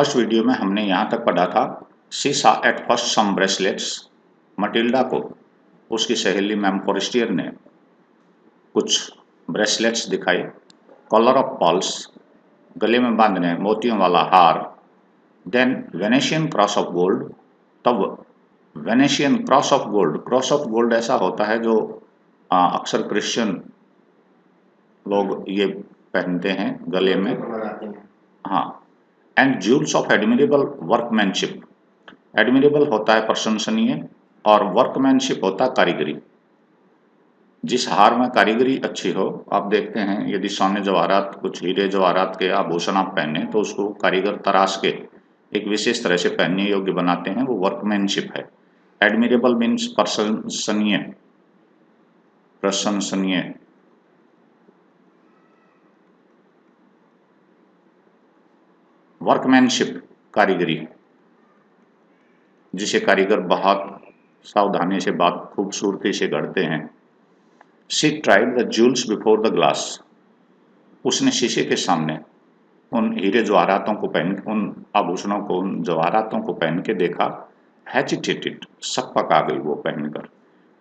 First video में हमने यहाँ तक पढ़ा था, she saw at first some bracelets. Matilda को उसकी सहेली मैम फॉरेस्टियर ने कुछ ब्रेसलेट्स दिखाई। कॉलर ऑफ पर्ल्स, गले में बांधने मोतियों वाला हार। Then Venetian cross of gold, तब Venetian cross of gold. Cross of gold ऐसा होता है जो अक्सर क्रिश्चियन लोग ये पहनते हैं गले में। हाँ। And Jules of admirable workmanship. Admirable होता है प्रशंसनीय और वर्कमैनशिप होता है कारीगरी। जिस हार में कारीगरी अच्छी हो, आप देखते हैं यदि सोने जवाहरात, कुछ हीरे जवाहरात के आभूषण आप पहने तो उसको कारीगर तराश के एक विशेष तरह से पहनने योग्य बनाते हैं, वो वर्कमैनशिप है। एडमिरेबल मीन्स प्रशंसनीय, प्रशंसनीय। वर्कमैनशिप कारीगरी, जिसे कारीगर बहुत सावधानी से, बात खूबसूरती से गढ़ते हैं। She tried the Jules before the glass. उसने शीशे के सामने उन हीरे जवाहरातों को पहन, उन आभूषणों को, उन जवाहरातों को पहन के देखा। हेजिटेटेड, शक पका गई वो पहनकर।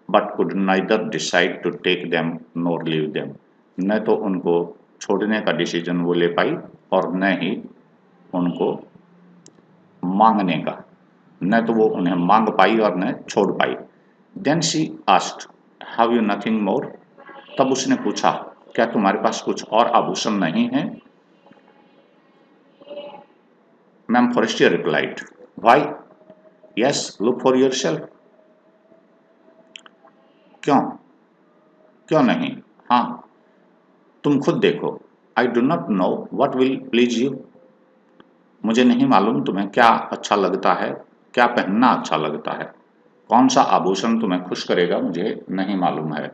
But could neither decide to take them nor leave them. न तो उनको छोड़ने का डिसीजन वो ले पाई और न ही उनको मांगने का, न तो वो उन्हें मांग पाई और न छोड़ पाई। Then she asked, have you nothing more. तब उसने पूछा, क्या तुम्हारे पास कुछ और आभूषण नहीं है? Ma'am Forestier replied, why, yes, look for yourself. क्यों, क्यों नहीं, हाँ, तुम खुद देखो। I do not know what will please you. मुझे नहीं मालूम तुम्हें क्या अच्छा लगता है, क्या पहनना अच्छा लगता है, कौन सा आभूषण तुम्हें खुश करेगा, मुझे नहीं मालूम है।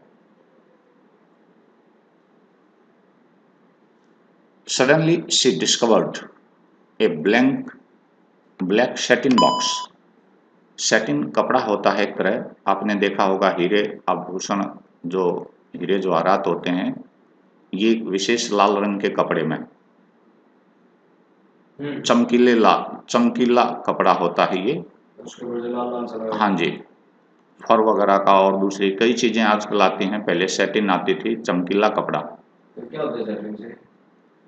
Suddenly she discovered A black satin box. Satin कपड़ा होता है एक तरह, आपने देखा होगा हीरे आभूषण, जो हीरे जवाहरात होते हैं, ये विशेष लाल रंग के कपड़े में चमकीला कपड़ा होता है ये। हाँ जी, फर वगैरह का और दूसरी कई चीजें आजकल आती हैं, पहले सैटिन आती थी, चमकीला कपड़ा। क्या होता है सैटिन से?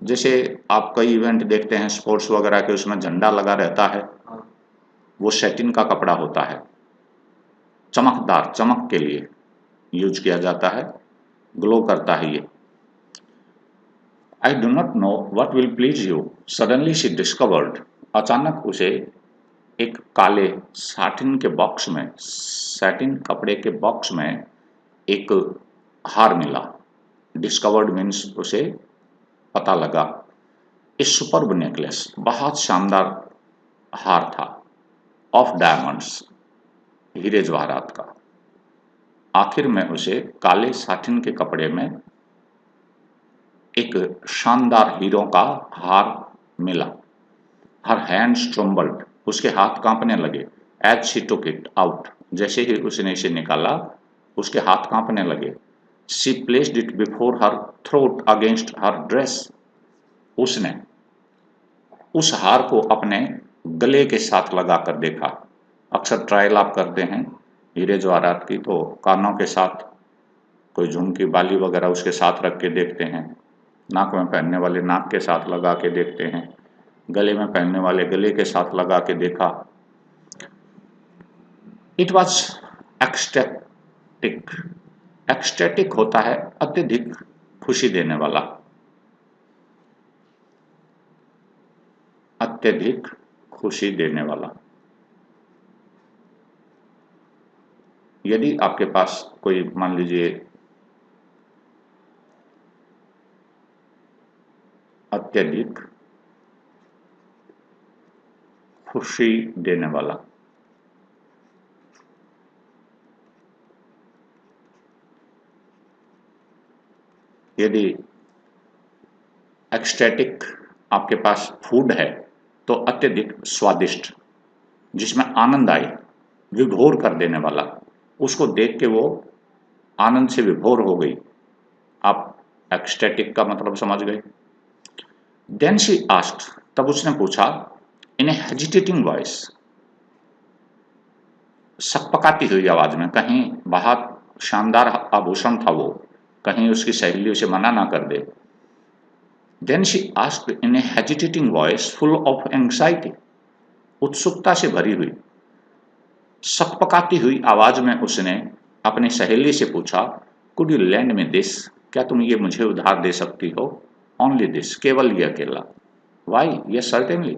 जैसे आप कई इवेंट देखते हैं स्पोर्ट्स वगैरह के, उसमें झंडा लगा रहता है, वो सैटिन का कपड़ा होता है। चमकदार, चमक के लिए यूज किया जाता है, ग्लो करता है ये। I do not know what will please you. Suddenly she discovered, अचानक उसे एक काले सैटिन के बॉक्स में, सैटिन कपड़े के बॉक्स में एक हार मिला। डिस्कवर्ड मीन्स उसे पता लगा। ए सुपर्ब नेकलेस, बहुत शानदार हार था। ऑफ डायमंड्स, हीरे जवाहरात का। आखिर में उसे काले साटिन के कपड़े में एक शानदार हीरों का हार मिला। हर हैंड्स ट्रम्बल्ड, उसके हाथ कांपने लगे। As she took it out, जैसे ही उसने इसे निकाला उसके हाथ कांपने लगे। She placed it before her throat against her dress. उसने उस हार को अपने गले के साथ लगाकर देखा। अक्सर ट्रायल आप करते हैं हीरे जवाहरात की, तो कानों के साथ, कोई झुमकी बाली वगैरह उसके साथ रख के देखते हैं, नाक में पहनने वाले नाक के साथ लगा के देखते हैं, गले में पहनने वाले गले के साथ लगा के देखा। It was ecstatic. एक्सटैटिक होता है अत्यधिक खुशी देने वाला, अत्यधिक खुशी देने वाला। यदि आपके पास कोई, मान लीजिए, अत्यधिक खुशी देने वाला, यदि एक्सटैटिक आपके पास फूड है तो अत्यधिक स्वादिष्ट, जिसमें आनंद आए, विभोर कर देने वाला, उसको देख के वो आनंद से विभोर हो गई। आप एक्सटैटिक का मतलब समझ गए। देन शी आस्क्ड, तब उसने पूछा, इन ए हेजिटेटिंग वॉइस, सकपकाती हुई आवाज में, कहीं बहुत शानदार आभूषण था वो, कहीं उसकी सहेली उसे मना ना कर दे। Then she asked in a hesitating voice full of anxiety, उत्सुकता से भरी हुई, सकपकाती हुई आवाज में उसने अपनी सहेली से पूछा, कुड यू लैंड में दिस, क्या तुम ये मुझे उधार दे सकती हो? ओनली दिस, केवल ये अकेला। Why? Yes certainly.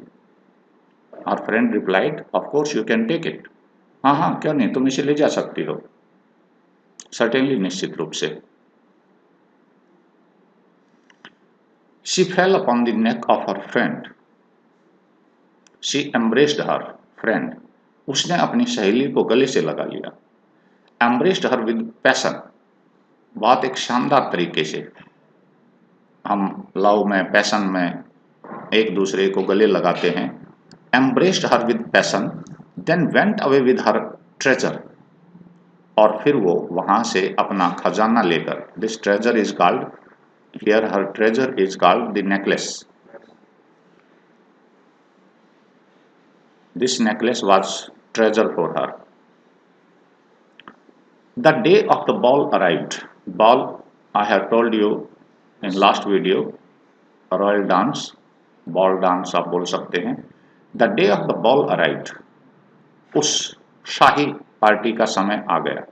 Our friend replied, of course you can take it. हाँ हाँ, क्यों नहीं, तुम इसे ले जा सकती हो। सर्टेनली, निश्चित रूप से। She fail upon the neck of her friend, she embraced her friend, उसने अपनी सहेली को गले से लगा लिया। एम्ब्रेस्ड हर विद पैशन, बात एक शानदार तरीके से, हम लव में, पैशन में एक दूसरे को गले लगाते हैं। Embraced her with passion, then went away with her treasure, और फिर वो वहां से अपना खजाना लेकर, this treasure is called here, her treasure is called the necklace, this necklace was treasure for her. The day of the ball arrived. Ball, I have told you in last video, royal dance, ball dance आप बोल सकते हैं। The day of the ball arrived. उस शाही party का समय आ गया।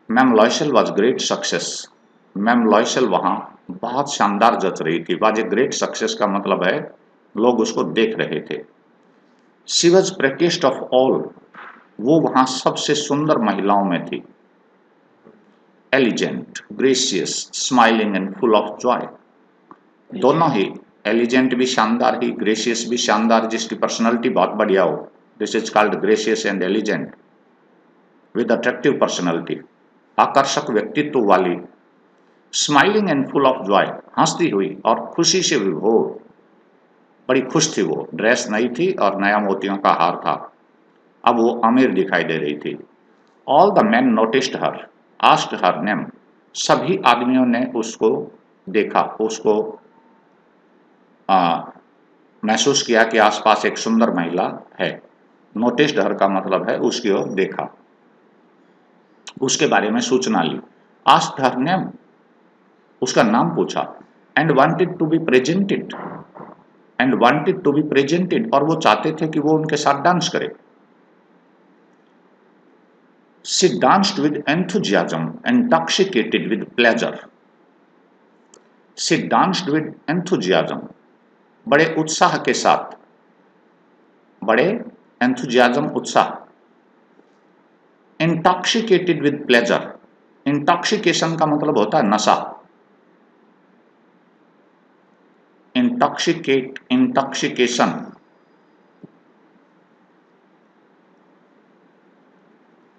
Ma'am Loisel was great success, ma'am Loisel वहाँ बहुत शानदार जच रही थी। वाज ए ग्रेट सक्सेस का मतलब है लोग उसको देख रहे थे। She was prettiest of all, वो वहां सबसे सुंदर महिलाओं में थी। Elegant, gracious, smiling and full of joy, दोनों ही, एलिजेंट भी शानदार ही, ग्रेशियस भी शानदार, जिसकी पर्सनालिटी बहुत बढ़िया हो, this is called gracious and elegant, with attractive personality, आकर्षक व्यक्तित्व वाली। Smiling and full of joy, हंसती हुई और खुशी से विभोर, बड़ी खुश थी वो। ड्रेस नई थी और नया मोतियों का हार था, अब वो अमीर दिखाई दे रही थी। All the man noticed her, asked her name, सभी आदमियों ने उसको देखा, उसको महसूस किया कि आसपास एक सुंदर महिला है। नोटिस्ड हर का मतलब है उसकी ओर देखा, उसके बारे में सूचना ली। आस्क्ड हर नेम, उसका नाम पूछा। And wanted to be presented, and wanted to be presented, और वो चाहते थे कि वो उनके साथ डांस करे। She danced with enthusiasm, intoxicated with pleasure. She danced with enthusiasm, बड़े उत्साह के साथ, बड़े enthusiasm उत्साह। Intoxicated with pleasure, intoxication का मतलब होता है नशा। Intoxicate, intoxication,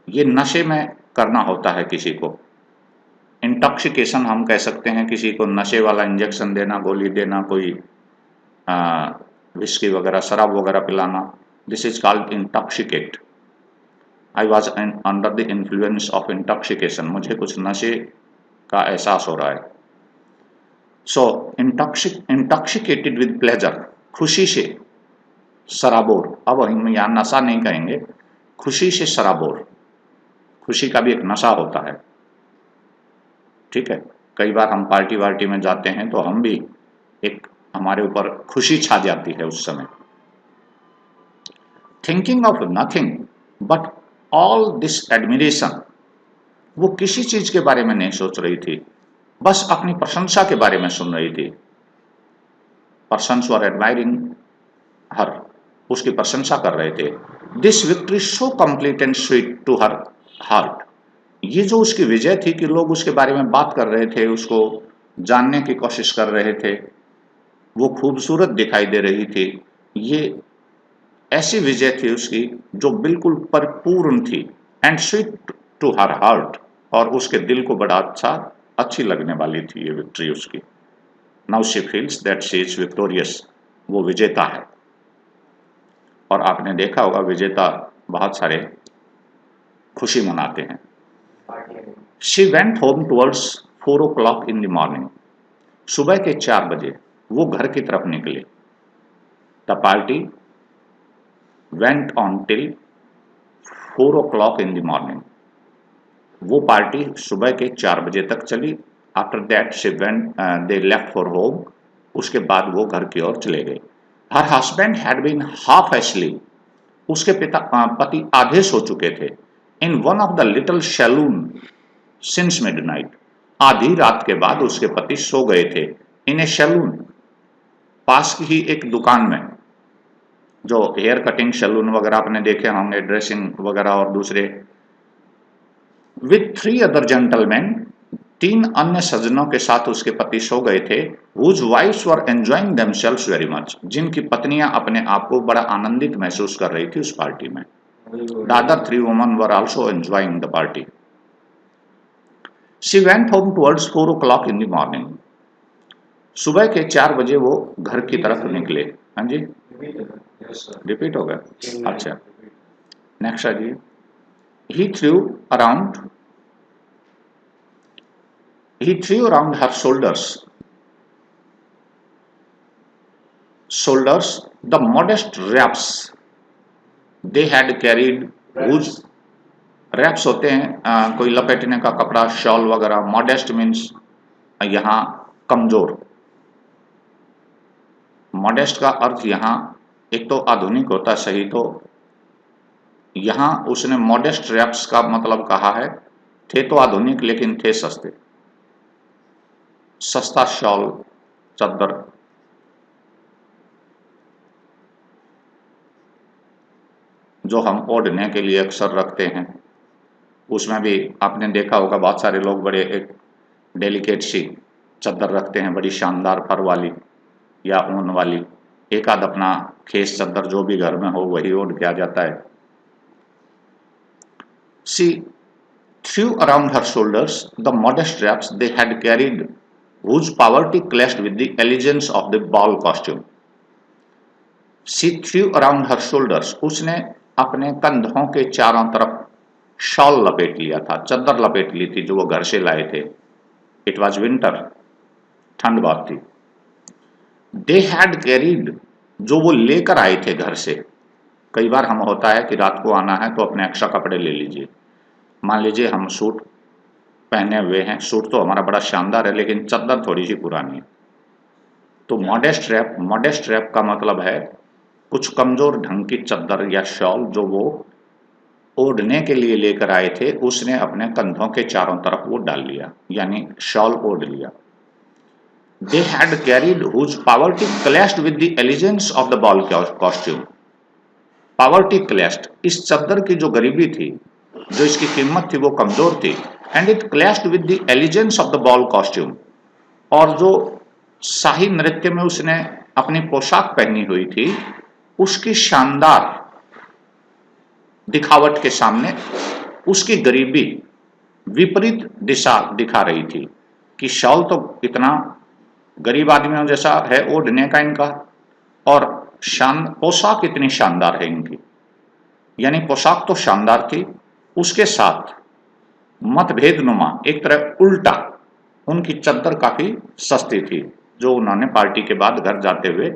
ये नशे में करना होता है किसी को। इंटॉक्सिकेशन हम कह सकते हैं किसी को नशे वाला इंजेक्शन देना, गोली देना, कोई विस्की वगैरह, शराब वगैरह पिलाना, this is called intoxicate. I was under the influence of intoxication, मुझे कुछ नशे का एहसास हो रहा है। सो इंटॉक्सिकेटेड विद प्लेजर, खुशी से शराबोर। अब हम यहाँ नशा नहीं कहेंगे, खुशी से शराबोर, खुशी का भी एक नशा होता है, ठीक है। कई बार हम पार्टी वार्टी में जाते हैं तो हम भी एक, हमारे ऊपर खुशी छा जाती है उस समय। Thinking of nothing but all this admiration, वो किसी चीज के बारे में नहीं सोच रही थी, बस अपनी प्रशंसा के बारे में सुन रही थी। पर्सन्स वर एडमायरिंग हर, उसकी प्रशंसा कर रहे थे। This victory so complete and sweet to her heart, ये जो उसकी विजय थी कि लोग उसके बारे में बात कर रहे थे, उसको जानने की कोशिश कर रहे थे, वो खूबसूरत दिखाई दे रही थी, ये ऐसी विजय थी उसकी जो बिल्कुल परिपूर्ण थी। And sweet to her heart, और उसके दिल को बड़ा अच्छी लगने वाली थी ये विक्ट्री उसकी। Now she feels that she is victorious, वो विजेता है। और आपने देखा होगा विजेता बहुत सारे खुशी मनाते हैं। She went home towards 4 o'clock in the morning, सुबह के 4 बजे वो घर की तरफ निकले। The party went on till 4 o'clock in the morning. वो पार्टी सुबह के 4 बजे तक चली. After that they left for home. उसके बाद वो घर की ओर चले गए. Her husband had been half asleep. उसके पति आधे सो चुके थे. In one of the little salon since midnight. आधी रात के बाद उसके पति सो गए थे. इन ए सैलून, पास की ही एक दुकान में, जो हेयर कटिंग सैलून वगैरह आपने देखे होंगे, ड्रेसिंग वगैरह, और दूसरे. विथ 3 अदर जेंटलमैन, 3 अन्य सज्जनों के साथ उसके पति सो गए थे. whose wives were enjoying themselves very much. जिनकी पत्नियां अपने आप को बड़ा आनंदित महसूस कर रही थी उस पार्टी में. The other 3 women were also enjoying the party. She went home towards 4 o'clock in the morning. सुबह के 4 बजे वो घर की तरफ निकले. हाँ जी, रिपीट हो गया. अच्छा, नेक्स्ट आ जी. He threw around her shoulders the modest wraps they had carried. whose wraps होते हैं कोई लपेटने का कपड़ा, शॉल वगैरह. मॉडेस्ट मीन्स यहाँ कमजोर. मॉडेस्ट का अर्थ यहाँ एक तो आधुनिक होता सही, तो यहाँ उसने मॉडेस्ट रैप्स का मतलब कहा है. थे तो आधुनिक लेकिन थे सस्ते. सस्ता शॉल, चद्दर. जो हम ओढ़ने के लिए अक्सर रखते हैं, उसमें भी आपने देखा होगा बहुत सारे लोग बड़े एक डेलिकेट सी चद्दर रखते हैं, बड़ी शानदार फर वाली या ऊन वाली. एक आध अपना खेस चद्दर जो भी घर में हो वही ओढ़ के आ जाता है. She threw around her shoulders the modest wraps they had carried, whose poverty clashed with the elegance of the ball costume. She threw around her shoulders. उसने अपने कंधों के चारों तरफ शॉल लपेट लिया था, चद्दर लपेट ली थी जो वो घर से लाए थे. It was winter. ठंड बहुत थी. They had carried, जो वो लेकर आए थे घर से. कई बार हम होता है कि रात को आना है तो अपने एक्स्ट्रा कपड़े ले लीजिए. मान लीजिए हम सूट पहने हुए हैं, सूट तो हमारा बड़ा शानदार है लेकिन चद्दर थोड़ी सी पुरानी है. तो मॉडेस्ट रैप का मतलब है कुछ कमजोर ढंग की चद्दर या शॉल जो वो ओढ़ने के लिए लेकर आए थे, उसने अपने कंधों के चारों तरफ वो डाल लिया, यानी शॉल ओढ़ लिया. They had carried whose poverty clashed with the elegance of the ball costume. Poverty clashed, इस चद्दर की जो गरीबी थी, जो इसकी कीमत थी वो कमजोर थी. And it clashed with the elegance of the ball costume. और जो शाही नृत्य में उसने अपनी पोशाक पहनी हुई थी, उसकी शानदार दिखावट के सामने उसकी गरीबी विपरीत दिशा दिखा रही थी कि शॉल तो इतना गरीब आदमियों जैसा है ओढ़ने का इनका, और पोशाक इतनी शानदार है इनकी. यानी पोशाक तो शानदार थी, उसके साथ मतभेद नुमा एक तरह उल्टा उनकी चद्दर काफी सस्ती थी जो उन्होंने पार्टी के बाद घर जाते हुए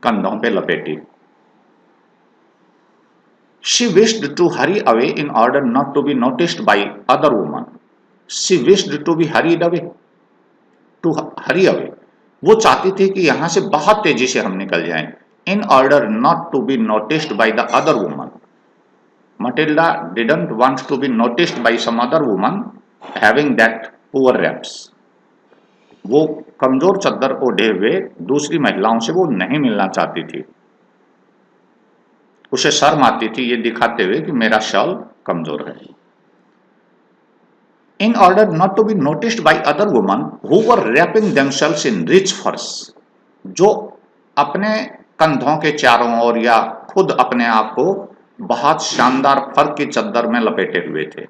कंधों पे लपेटी. She wished to hurry away in order not to be noticed by other women. She wished to be hurried away. To hurry away. वो चाहती थी कि यहां से बहुत तेजी से हम निकल जाएं. In order not to be noticed by the other woman. Matilda didn't want to be noticed by some other woman having that poor wraps. वो कमजोर चद्दर ओढ़े हुए दूसरी महिलाओं से वो नहीं मिलना चाहती थी. उसे शर्म आती थी ये दिखाते हुए कि मेरा शॉल कमजोर है. In order not to be noticed by other women who were wrapping themselves in rich furs, जो अपने कंधों के चारों ओर या खुद अपने आप को बहुत शानदार फर की चद्दर में लपेटे हुए थे.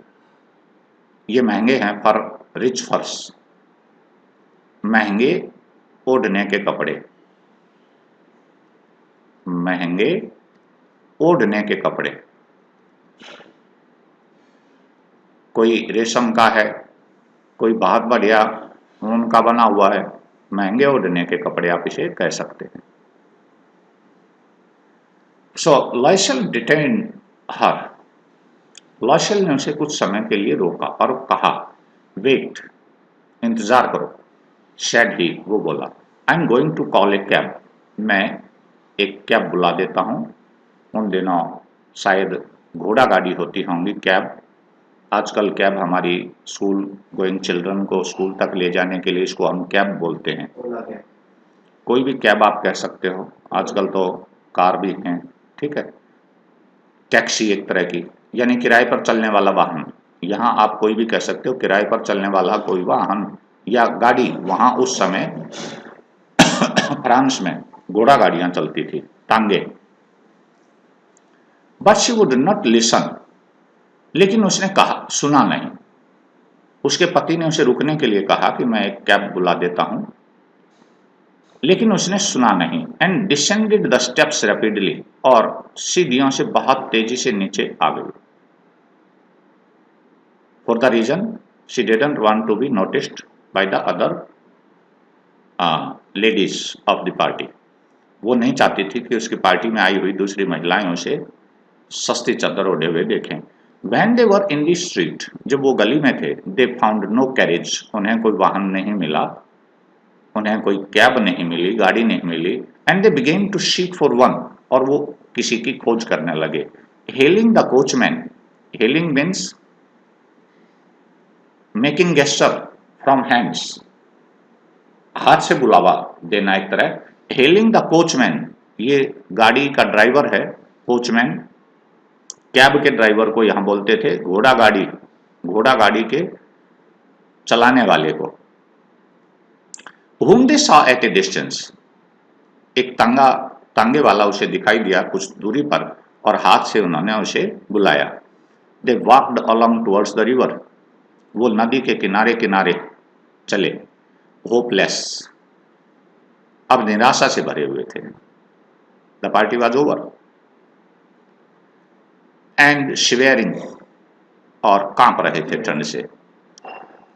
ये महंगे हैं फर, रिच फर्स, महंगे ओढ़ने के कपड़े, महंगे ओढ़ने के कपड़े. कोई रेशम का है, कोई बहुत बढ़िया ऊन का बना हुआ है, महंगे ओढ़ने के कपड़े आप इसे कह सकते हैं. सो लॉयसेल डिटेन हर, लॉयसेल ने उसे कुछ समय के लिए रोका और कहा, वेट, इंतजार करो। सैड ही, वो बोला, I am going to call a cab, मैं एक कैब बुला देता हूँ। उन दिनों शायद घोड़ा गाड़ी होती होंगी कैब, आजकल कैब हमारी स्कूल गोइंग चिल्ड्रन को स्कूल तक ले जाने के लिए इसको हम कैब बोलते हैं। ओला कैब। कोई भी कैब आप कह सकते हो, आजकल तो कार भी हैं, ठीक है। टैक्सी एक तरह की, यानी किराए पर चलने वाला वाहन। यहाँ आप कोई भी कह सकते हो किराए पर चलने वाला कोई वाहन या गाड़ी। वहाँ उस समय फ्रांस में घोड़ा गाड़ियां चलती थी, टांगे। But she would not listen, लेकिन उसने कहा, सुना नहीं। उसके पति ने उसे रुकने के लिए कहा कि मैं एक कैब बुला देता हूं, लेकिन उसने सुना नहीं। And descended the steps rapidly, और सीढ़ियों से बहुत तेजी से नीचे आ गई। For the reason she didn't want to be noticed by the other ladies of the party. वो नहीं चाहती थी कि उसकी पार्टी में आई हुई दूसरी महिलाएं उसे सस्ती चादर ओढ़े हुए देखें। When they were in the street, जब वो गली में थे, they found no carriage, उन्हें कोई वाहन नहीं मिला, उन्हें कोई कैब नहीं मिली, गाड़ी नहीं मिली। And they began to seek for one, और वो किसी की खोज करने लगे। Hailing the coachman, hailing means making gesture from hands, हाथ से बुलावा देना एक तरह। Hailing the coachman, ये गाड़ी का ड्राइवर है, कोचमैन। कैब के ड्राइवर को यहां बोलते थे घोड़ा गाड़ी के चलाने वाले को। Whom they saw at a distance, एक तांगे वाला उसे दिखाई दिया कुछ दूरी पर, और हाथ से उन्होंने उसे बुलाया। They walked along towards the river, वो नदी के किनारे किनारे चले। Hopeless, अब निराशा से भरे हुए थे। The party was over. And shivering, और कांप रहे थे ठंड से।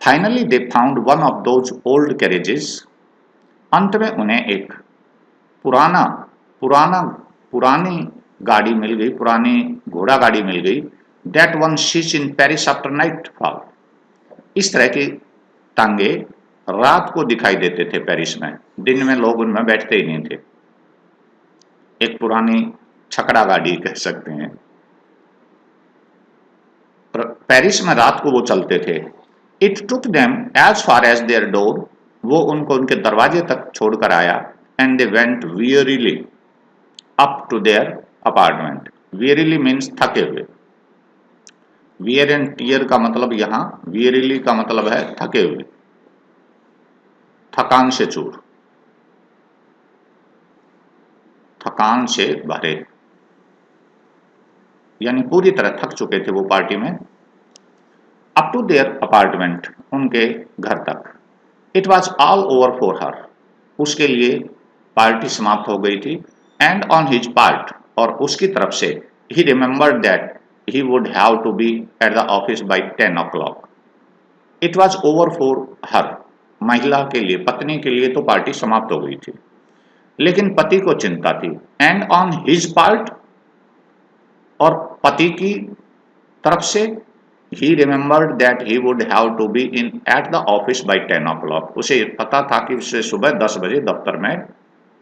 Finally they found one of those old carriages, अंत में उन्हें एक पुरानी गाड़ी मिल गई, पुरानी घोड़ा गाड़ी मिल गई। That one sees in Paris after nightfall, इस तरह की टांगे रात को दिखाई देते थे पेरिस में, दिन में लोग उनमें बैठते ही नहीं थे। एक पुरानी छकड़ा गाड़ी कह सकते हैं। पेरिस में रात को वो चलते थे। It took them as far as their door, वो उनको उनके दरवाजे तक छोड़कर आया। And they went wearily up to their apartment. Wearily means थके हुए। वियर एंड टीयर का मतलब यहाँ, वियरीली का मतलब है थके हुए, थकान से चूर, थकान से भरे, यानी पूरी तरह थक चुके थे वो पार्टी में। अप टू देयर अपार्टमेंट, उनके घर तक। It was all over for हर, उसके लिए पार्टी समाप्त हो गई थी। एंड ऑन हिज पार्ट, और उसकी तरफ से, he remembered that he would have to be at the office by 10 o'clock। It was over for her, महिला के लिए, पत्नी के लिए तो पार्टी समाप्त हो गई थी, लेकिन पति को चिंता थी। एंड ऑन हिज पार्ट, और पति की तरफ से, he remembered that he would have to be in at the office by 10 o'clock। उसे पता था कि उसे सुबह 10 बजे दफ्तर में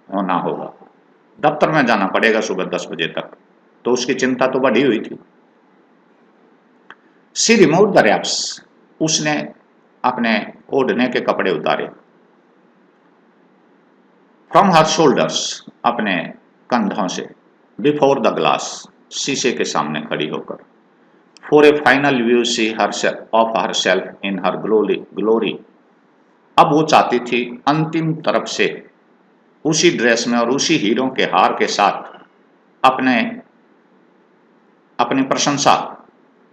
होना होगा, दफ्तर में जाना पड़ेगा सुबह 10 बजे तक, तो उसकी चिंता तो बढ़ी हुई थी। शी रिमूव्ड द रैप्स, उसने अपने ओढ़ने के कपड़े उतारे। फ्रॉम हर शोल्डर्स, अपने कंधों से। बिफोर द ग्लास, शीशे के सामने खड़ी होकर। For a final view see of her self in her glory, अब वो चाहती थी अंतिम तरफ से उसी ड्रेस में और उसी हीरो के हार के साथ अपनी प्रशंसा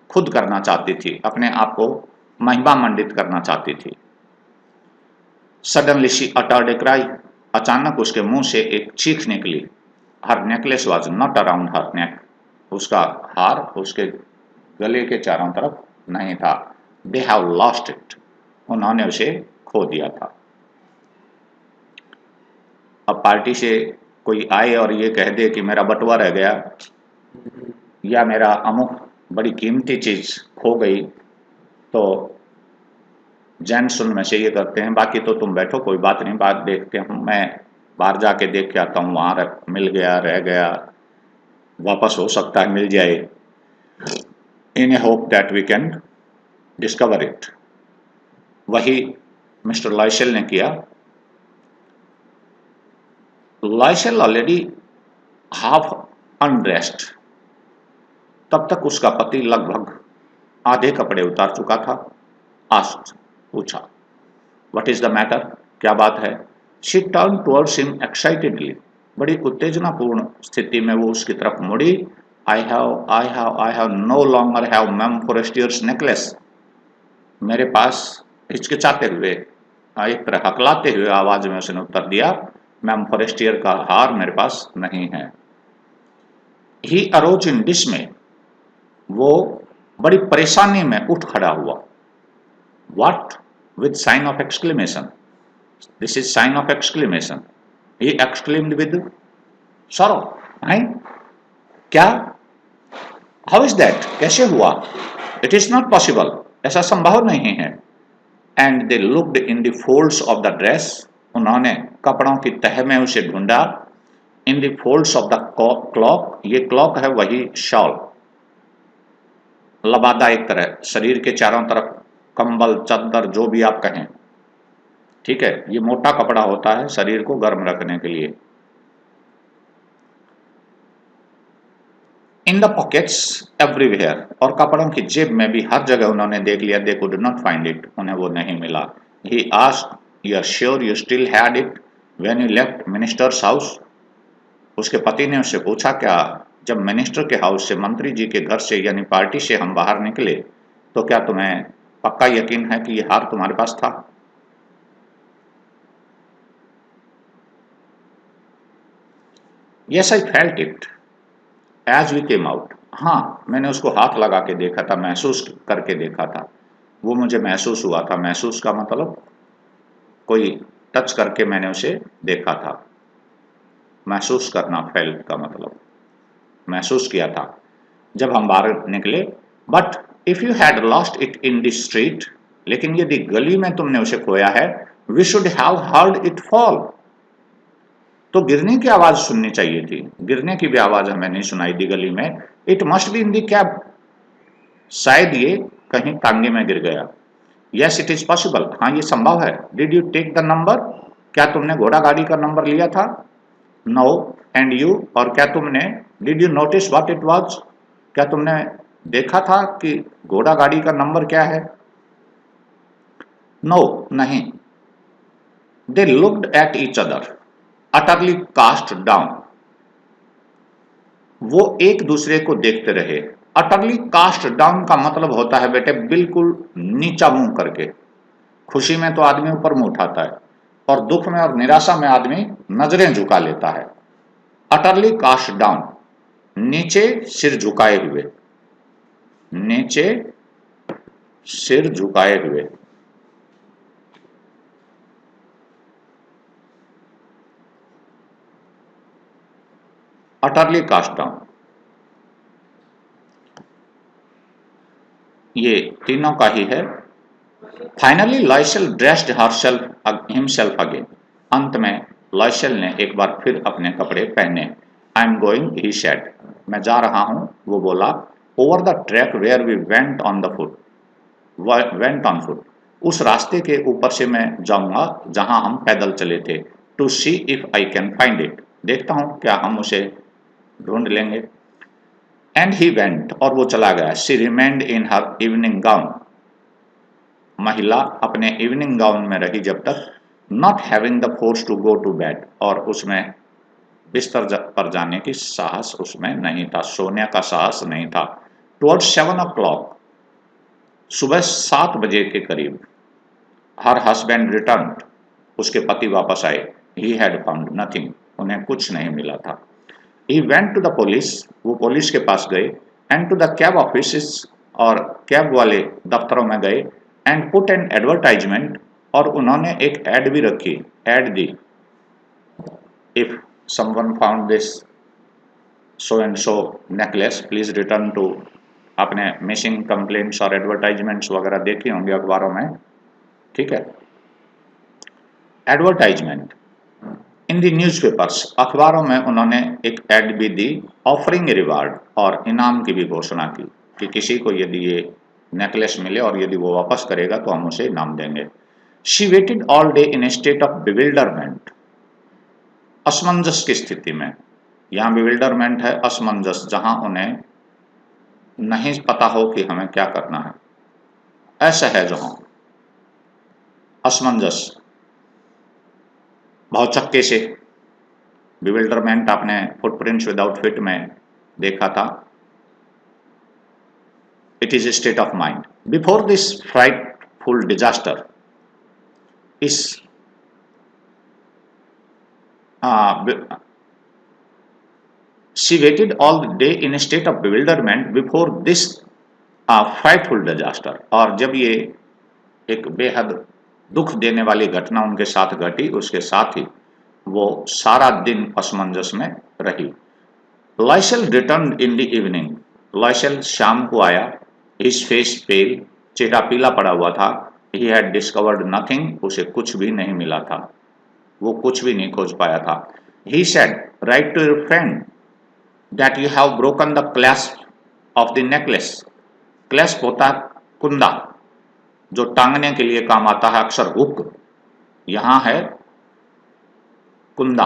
खुद करना चाहती थी, अपने आप को महिमा मंडित करना चाहती थी। Suddenly she uttered a cry, अचानक उसके मुंह से एक चीख निकली। हर नेकलेस वॉज नॉट अराउंड हर नेक, उसका हार उसके गले के चारों तरफ नहीं था। दे हैव लॉस्ट इट, उन्होंने उसे खो दिया था। अब पार्टी से कोई आए और ये कह दे कि मेरा बटुआ रह गया या मेरा अमुक बड़ी कीमती चीज खो गई, तो जेंट्स उनमें से ये करते हैं बाकी तो तुम बैठो कोई बात नहीं, बात देखते हैं, मैं बाहर जाके देख के आता हूँ, वहां मिल गया, रह गया, वापस हो सकता है मिल जाए, in a hope that we can discover it. वही मिस्टर लाइशेल ने किया। लाइशेल ऑलरेडी हाफ अनड्रेस्ड, तब तक उसका पति लगभग आधे कपड़े उतार चुका था। आस्क्ड, पूछा, व्हाट इज द मैटर, क्या बात है। She turn towards him excitedly, बड़ी उत्तेजनापूर्ण स्थिति में वो उसकी तरफ मुड़ी। I have no longer have ma'am Forestier's necklace, मेरे पास, हिचकिचाते हुए, एक तरह हकलाते हुए आवाज में उसने उत्तर दिया, मैम फॉरेस्टियर का हार मेरे पास नहीं है। ही अरोज इन डिसमे, वो बड़ी परेशानी में उठ खड़ा हुआ। What, with sign of exclamation, this is sign of exclamation, he exclaimed with sorrow, क्या, हाउ इज दैट, कैसे हुआ, इट इज नॉट पॉसिबल, ऐसा संभव नहीं है। And they looked in the folds of the dress, उन्होंने कपड़ों की तह में उसे ढूंढा। In the folds of the clock, ये क्लॉक है वही शॉल, लबादा एक तरह शरीर के चारों तरफ, कंबल चादर जो भी आप कहें, ठीक है, ये मोटा कपड़ा होता है शरीर को गर्म रखने के लिए। इन द पॉकेट्स एवरीवेयर, और कपड़ों की जेब में भी हर जगह उन्होंने देख लिया। They could not find it, उन्हें वो नहीं मिला। He asked, you are sure you still had it when you left minister's house, उसके पति ने उससे पूछा, क्या जब मिनिस्टर के हाउस से, मंत्री जी के घर से यानी पार्टी से हम बाहर निकले तो क्या तुम्हें पक्का यकीन है कि ये हार तुम्हारे पास था। Yes I felt it as we came out, हाँ मैंने उसको हाथ लगा के देखा था, महसूस करके देखा था, वो मुझे महसूस हुआ था। महसूस का मतलब कोई टच करके मैंने उसे देखा था, महसूस करना, फेल्ट का मतलब महसूस किया था जब हम बाहर निकले। But if you had lost it in the street, लेकिन यदि गली में तुमने उसे खोया है, we should have heard it fall, तो गिरने की आवाज सुननी चाहिए थी, गिरने की भी आवाज हमें नहीं सुनाई दी गली में। It must be in the cab, शायद ये कहीं टांगे में गिर गया। यस इट इज पॉसिबल, हाँ ये संभव है। Did you take the number, क्या तुमने घोड़ा गाड़ी का नंबर लिया था। नो, एंड यू, और क्या तुमने, did you notice what it was, क्या तुमने देखा था कि घोड़ा गाड़ी का नंबर क्या है। नो, नहीं। They looked at each other utterly cast down, वो एक दूसरे को देखते रहे। अटरली कास्ट डाउन का मतलब होता है बेटे बिल्कुल नीचा मुंह करके। खुशी में तो आदमी ऊपर मुंह उठाता है और दुख में और निराशा में आदमी नजरें झुका लेता है। अटरली कास्ट डाउन, नीचे सिर झुकाए हुए, नीचे सिर झुकाए हुए। अटरली कास्ट डाउन, ये तीनों का ही है। फाइनली लाइशेल ड्रेस्ड हिमसेल्फ अगेन, अंत में लाइशेल ने एक बार फिर अपने कपड़े पहने। I am going, he said, मैं जा रहा हूं, वो बोला। Over the track where we went on foot, उस रास्ते के ऊपर से मैं जाऊंगा जहां हम पैदल चले थे। To see if I can find it, देखता हूं क्या हम उसे ढूंढ लेंगे। एंड ही वेंट, और वो चला गया। She remained in her evening gown, महिला अपने इवनिंग गाउन में रही जब तक। Not having the force to go to bed, और उसमें बिस्तर पर जाने की साहस उसमें नहीं था, सोने का साहस नहीं था। टुवर्ड्स 7 o'clock, सुबह 7 बजे के करीब, हर हस्बैंड रिटर्न, उसके पति वापस आए। ही हैड फाउंड नथिंग, उन्हें कुछ नहीं मिला था। He went to the police, वो पुलिस के पास गए। And to the cab office, और कैब वाले दफ्तरों में गए। एंड पुट एन एडवर्टाइजमेंट, और उन्होंने एक एड भी रखी, एड दी। If someone found this so and so necklace, please return to। आपने मिसिंग कंप्लेंट्स और एडवर्टाइजमेंट्स वगैरह देखे होंगे अखबारों में, ठीक है। एडवर्टाइजमेंट इन दी न्यूज़पेपर्स, अखबारों में उन्होंने एक एड भी दी, ऑफरिंग रिवार्ड, और इनाम की भी घोषणा की कि किसी को यदि ये नेकलेस मिले और यदि वो वापस करेगा तो हम उसे इनाम देंगे। She waited all day in a state of bewilderment, असमंजस की स्थिति में। यहाँ बिविल्डरमेंट है असमंजस, जहां उन्हें नहीं पता हो कि हमें क्या करना है, असहज हो, असमंजस, भौचक्के से। बिविल्डरमेंट आपने फुटप्रिंट्स विदाउट फिट में देखा था। It is a state of mind before this frightful disaster. इस she waited all day in a state of bewilderment before this frightful disaster। और जब ये एक बेहद दुख देने वाली घटना उनके साथ घटी, उसके साथ ही वो सारा दिन असमंजस में रही। Loisel return in the evening, Loisel शाम को आया। हिज फेस पेल, चेहरा पीला पड़ा हुआ था। ही हैड डिस्कवर्ड नथिंग, उसे कुछ भी नहीं मिला था, वो कुछ भी नहीं खोज पाया था। He said write to your friend that you have broken the clasp of the necklace। clasp होता है कुंदा, जो टांगने के लिए काम आता है, अक्सर हुक, यहां है कुंदा।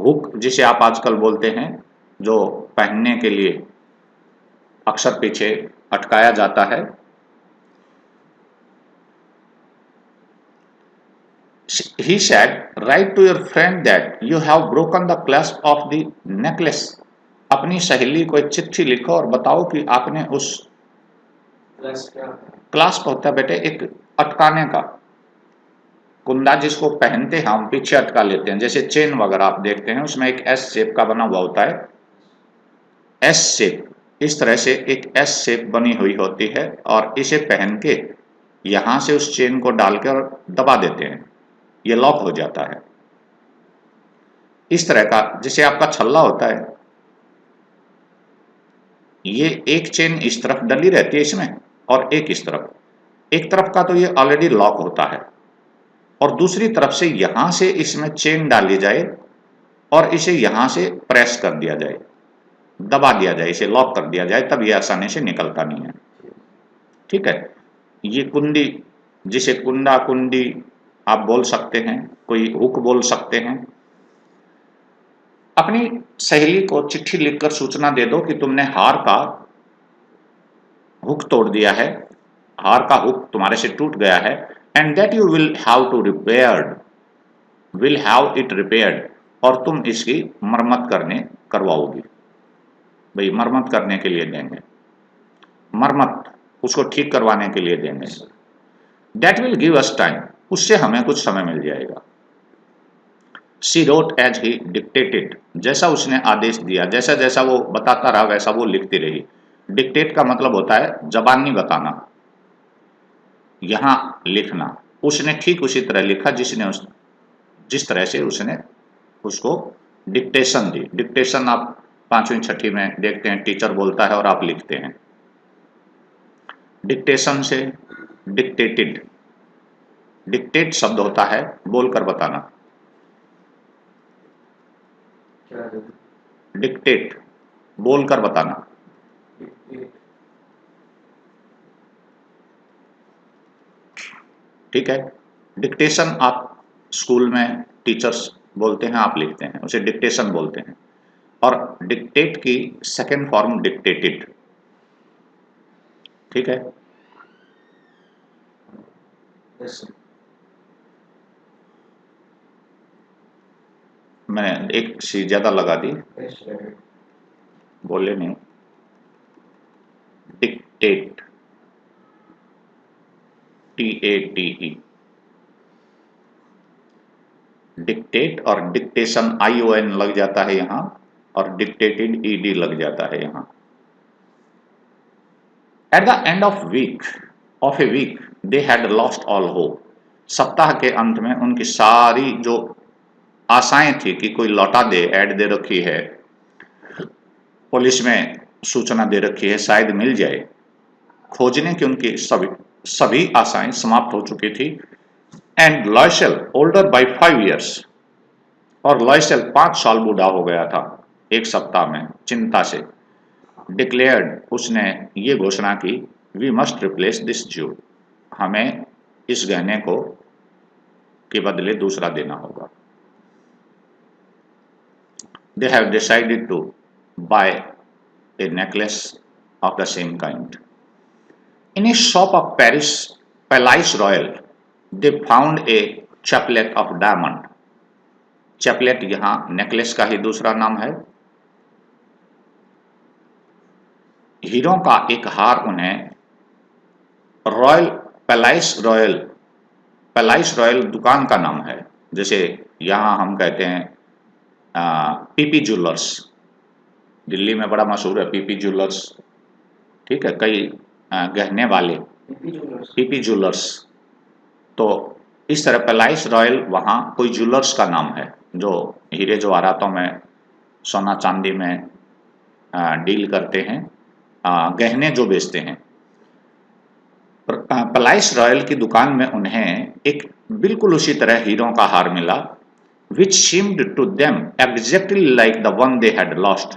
हुक जिसे आप आजकल बोलते हैं, जो पहनने के लिए अक्सर पीछे अटकाया जाता है। He said, write to your friend that you have broken the clasp of the necklace। अपनी सहेली को एक चिट्ठी लिखो और बताओ कि आपने उस क्लास्प होता है बेटे एक अटकाने का, कुंदा जिसको पहनते हैं हम पीछे अटका लेते हैं, जैसे चेन वगैरह आप देखते हैं उसमें एक एस शेप का बना हुआ होता है, एस शेप, इस तरह से एक एस शेप बनी हुई होती है और इसे पहन के यहां से उस चेन को डालकर दबा देते हैं, ये लॉक हो जाता है। इस तरह का जैसे आपका छल्ला होता है, ये एक चेन इस तरफ डली रहती है इसमें और एक इस तरफ, एक तरफ का तो ये ऑलरेडी लॉक होता है और दूसरी तरफ से यहां से इसमें चेन डाली जाए और इसे यहां से प्रेस कर दिया जाए, दबा दिया जाए, इसे लॉक कर दिया जाए, तब ये आसानी से निकलता नहीं है। ठीक है, ये कुंडी, जिसे कुंडा कुंडी आप बोल सकते हैं, कोई हुक बोल सकते हैं। अपनी सहेली को चिट्ठी लिखकर सूचना दे दो कि तुमने हार का हुक तोड़ दिया है, हार का हुक तुम्हारे से टूट गया है, and that you will have to repaired, will have it repaired, और तुम इसकी मरम्मत करवाओगी। भाई मरम्मत करने के लिए देंगे, मरम्मत उसको ठीक करवाने के लिए देंगे। That will give us time, उससे हमें कुछ समय मिल जाएगा। She wrote as he dictated, जैसा उसने आदेश दिया, जैसा जैसा वो बताता रहा वैसा वो लिखती रही। डिक्टेट का मतलब होता है जबानी बताना, यहां लिखना। उसने ठीक उसी तरह लिखा जिस तरह से उसने उसको डिक्टेशन दी। डिक्टेशन आप 5वीं 6वीं में देखते हैं, टीचर बोलता है और आप लिखते हैं। डिक्टेशन से डिक्टेटेड, डिक्टेट शब्द होता है बोलकर बताना, डिक्टेट बोलकर बताना। ठीक है, डिक्टेशन आप स्कूल में टीचर्स बोलते हैं, आप लिखते हैं, उसे डिक्टेशन बोलते हैं। और डिक्टेट की सेकेंड फॉर्म डिक्टेटेड। ठीक है, मैंने एक सी ज्यादा लगा दी, बोले नहीं। डिक्टेट, TATE, डिक्टेट और डिक्टेशन ION लग जाता है यहां, और डिक्टेटेड ED लग जाता है यहां। At the end of a week they had lost all hope, सप्ताह के अंत में उनकी सारी जो आशाएं थी कि कोई लौटा दे, ऐड दे रखी है, पुलिस में सूचना दे रखी है, शायद मिल जाए। खोजने की उनकी सभी आशाएं समाप्त हो चुकी थी। And Loisel older bye 5 years, और लॉयसेल 5 साल बूढ़ा हो गया था एक सप्ताह में चिंता से। डिक्लेयर्ड, उसने ये घोषणा की, we must replace this jewel, हमें इस गहने को के बदले दूसरा देना होगा। They have decided to buy a necklace of the same kind. In a shop of Paris Palais Royal, they found a chaplet of diamond. Chaplet यहाँ नेकलेस का ही दूसरा नाम है। हीरो का एक हार उन्हें रॉयल पैलाइस रॉयल दुकान का नाम है। जैसे यहाँ हम कहते हैं पीपी ज्वेलर्स, दिल्ली में बड़ा मशहूर है पीपी ज्वेलर्स, ठीक है, कई गहने वाले पीपी ज्वेलर्स। तो इस तरह पैलाइस रॉयल वहाँ कोई ज्वेलर्स का नाम है जो हीरे जवाहरातों में, सोना चांदी में डील करते हैं, गहने जो बेचते हैं। पैलाइस रॉयल की दुकान में उन्हें एक बिल्कुल उसी तरह हीरो का हार मिला, which seemed to them exactly like the one they had lost,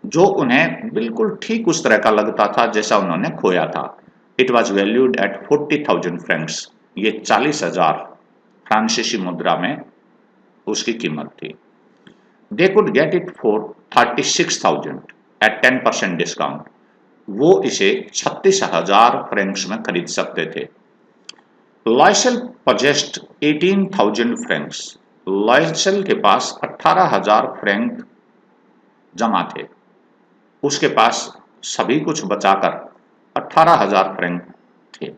जो उन्हें बिल्कुल ठीक उस तरह का लगता था जैसा उन्होंने खोया था। It was valued at 40,000 francs, ये 40,000 फ्रांसीसी मुद्रा में उसकी कीमत थी। They could get it for 36,000 at 10% discount, वो इसे 36,000 फ्रैंक्स में खरीद सकते थे। लॉयसेल possessed 18,000 फ्रैंक्स, लॉयसेल के पास 18,000 फ्रैंक जमा थे, उसके पास सभी कुछ बचाकर 18,000 फ्रैंक थे।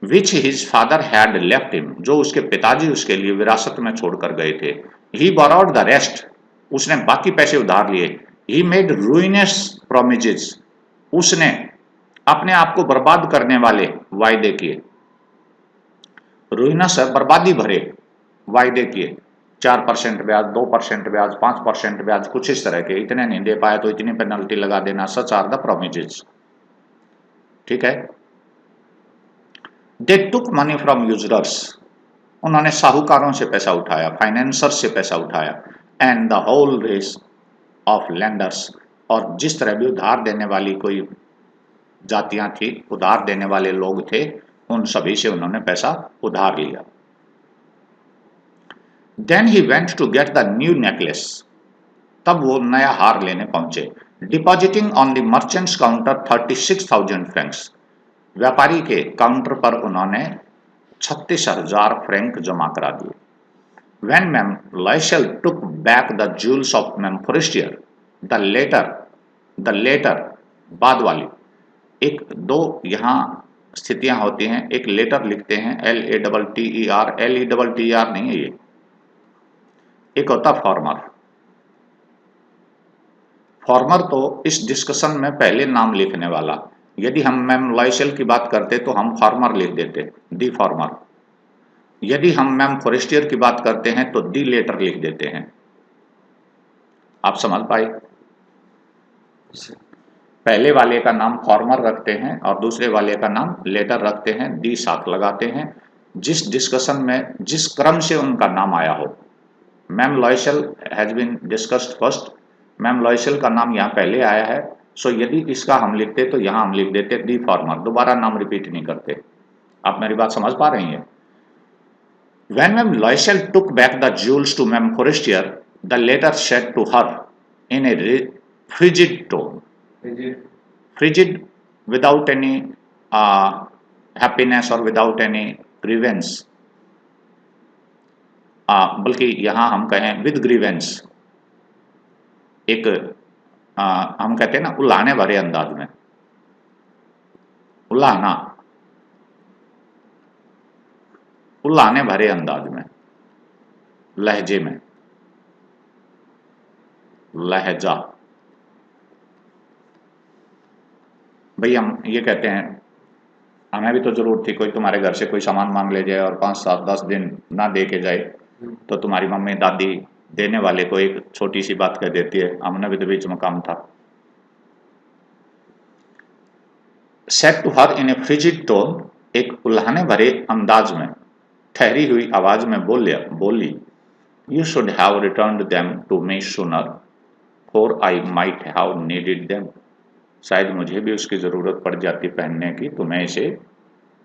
विच his father had left him, जो उसके पिताजी उसके लिए विरासत में छोड़कर गए थे। ही बोरोड द रेस्ट, उसने बाकी पैसे उधार लिए। ही मेड रूइनस प्रोमिजेस, उसने अपने आप को बर्बाद करने वाले वायदे किए। रूइनस है बर्बादी भरे वायदे किए, 4% ब्याज, 2% ब्याज, 5% ब्याज, कुछ इस तरह के। इतने नहीं दे पाए तो इतनी पेनल्टी लगा देना, सच आर द प्रोमिजेस, ठीक है। They took money from usurers, उन्होंने साहूकारों से पैसा उठाया, फाइनेंसर्स से पैसा उठाया। And the whole race of lenders, और जिस तरह भी उधार देने वाली कोई जातियां थी, उधार देने वाले लोग थे, उन सभी से उन्होंने पैसा उधार लिया। Then he went to get the new necklace, तब वो नया हार लेने पहुंचे। Depositing on the merchant's counter 36,000 francs, व्यापारी के काउंटर पर उन्होंने 36,000 फ्रैंक जमा करा दिए। When ma'am Loisel took back the jewels of ma'am Forestier, the letter बाद वाली, एक दो यहाँ स्थितियां होती हैं। एक लेटर लिखते हैं LATTER, LETTER नहीं है ये, एक होता फॉर्मर। फॉर्मर तो इस डिस्कशन में पहले नाम लिखने वाला, यदि हम मैम लॉयसेल की बात करते तो हम फॉर्मर लिख देते, दी फॉर्मर। यदि हम मैम फॉरेस्टियर की बात करते हैं तो दी लेटर लिख देते हैं। आप समझ पाए? पहले वाले का नाम फॉर्मर रखते हैं और दूसरे वाले का नाम लेटर रखते हैं, दी साथ लगाते हैं, जिस डिस्कशन में जिस क्रम से उनका नाम आया हो। Ma'am Loisel has been discussed first, ma'am Loisel का नाम यहाँ पहले आया है, सो यदि इसका हम लिखते तो यहाँ हम लिख देते दी फॉर्मर, दोबारा नाम रिपीट नहीं करते। आप मेरी बात समझ पा रही हैं? When Ma'am Loisel took back the jewels to Ma'am Forestier, the letter said to her in a frigid tone, frigid without any happiness or without any grievance, बल्कि यहाँ हम कहें with grievance, एक हम कहते हैं ना उल्लाने भरे अंदाज में, उल्लाने भरे अंदाज में, लहजे में, लहजा। भाई हम ये कहते हैं, हमें भी तो जरूरत थी कोई तुम्हारे घर से कोई सामान मांग ले जाए और 5, 7, 10 दिन ना दे के जाए, तो तुम्हारी मम्मी दादी देने वाले को एक छोटी सी बात कह देती है, हमने भी तो बीच में काम था। Said to her in a frigid tone, एक उल्हाने भरे अंदाज में, ठहरी हुई आवाज में बोली, you should have returned them to me sooner, for I might have needed them. शायद मुझे भी उसकी जरूरत पड़ जाती पहनने की, तो मैं इसे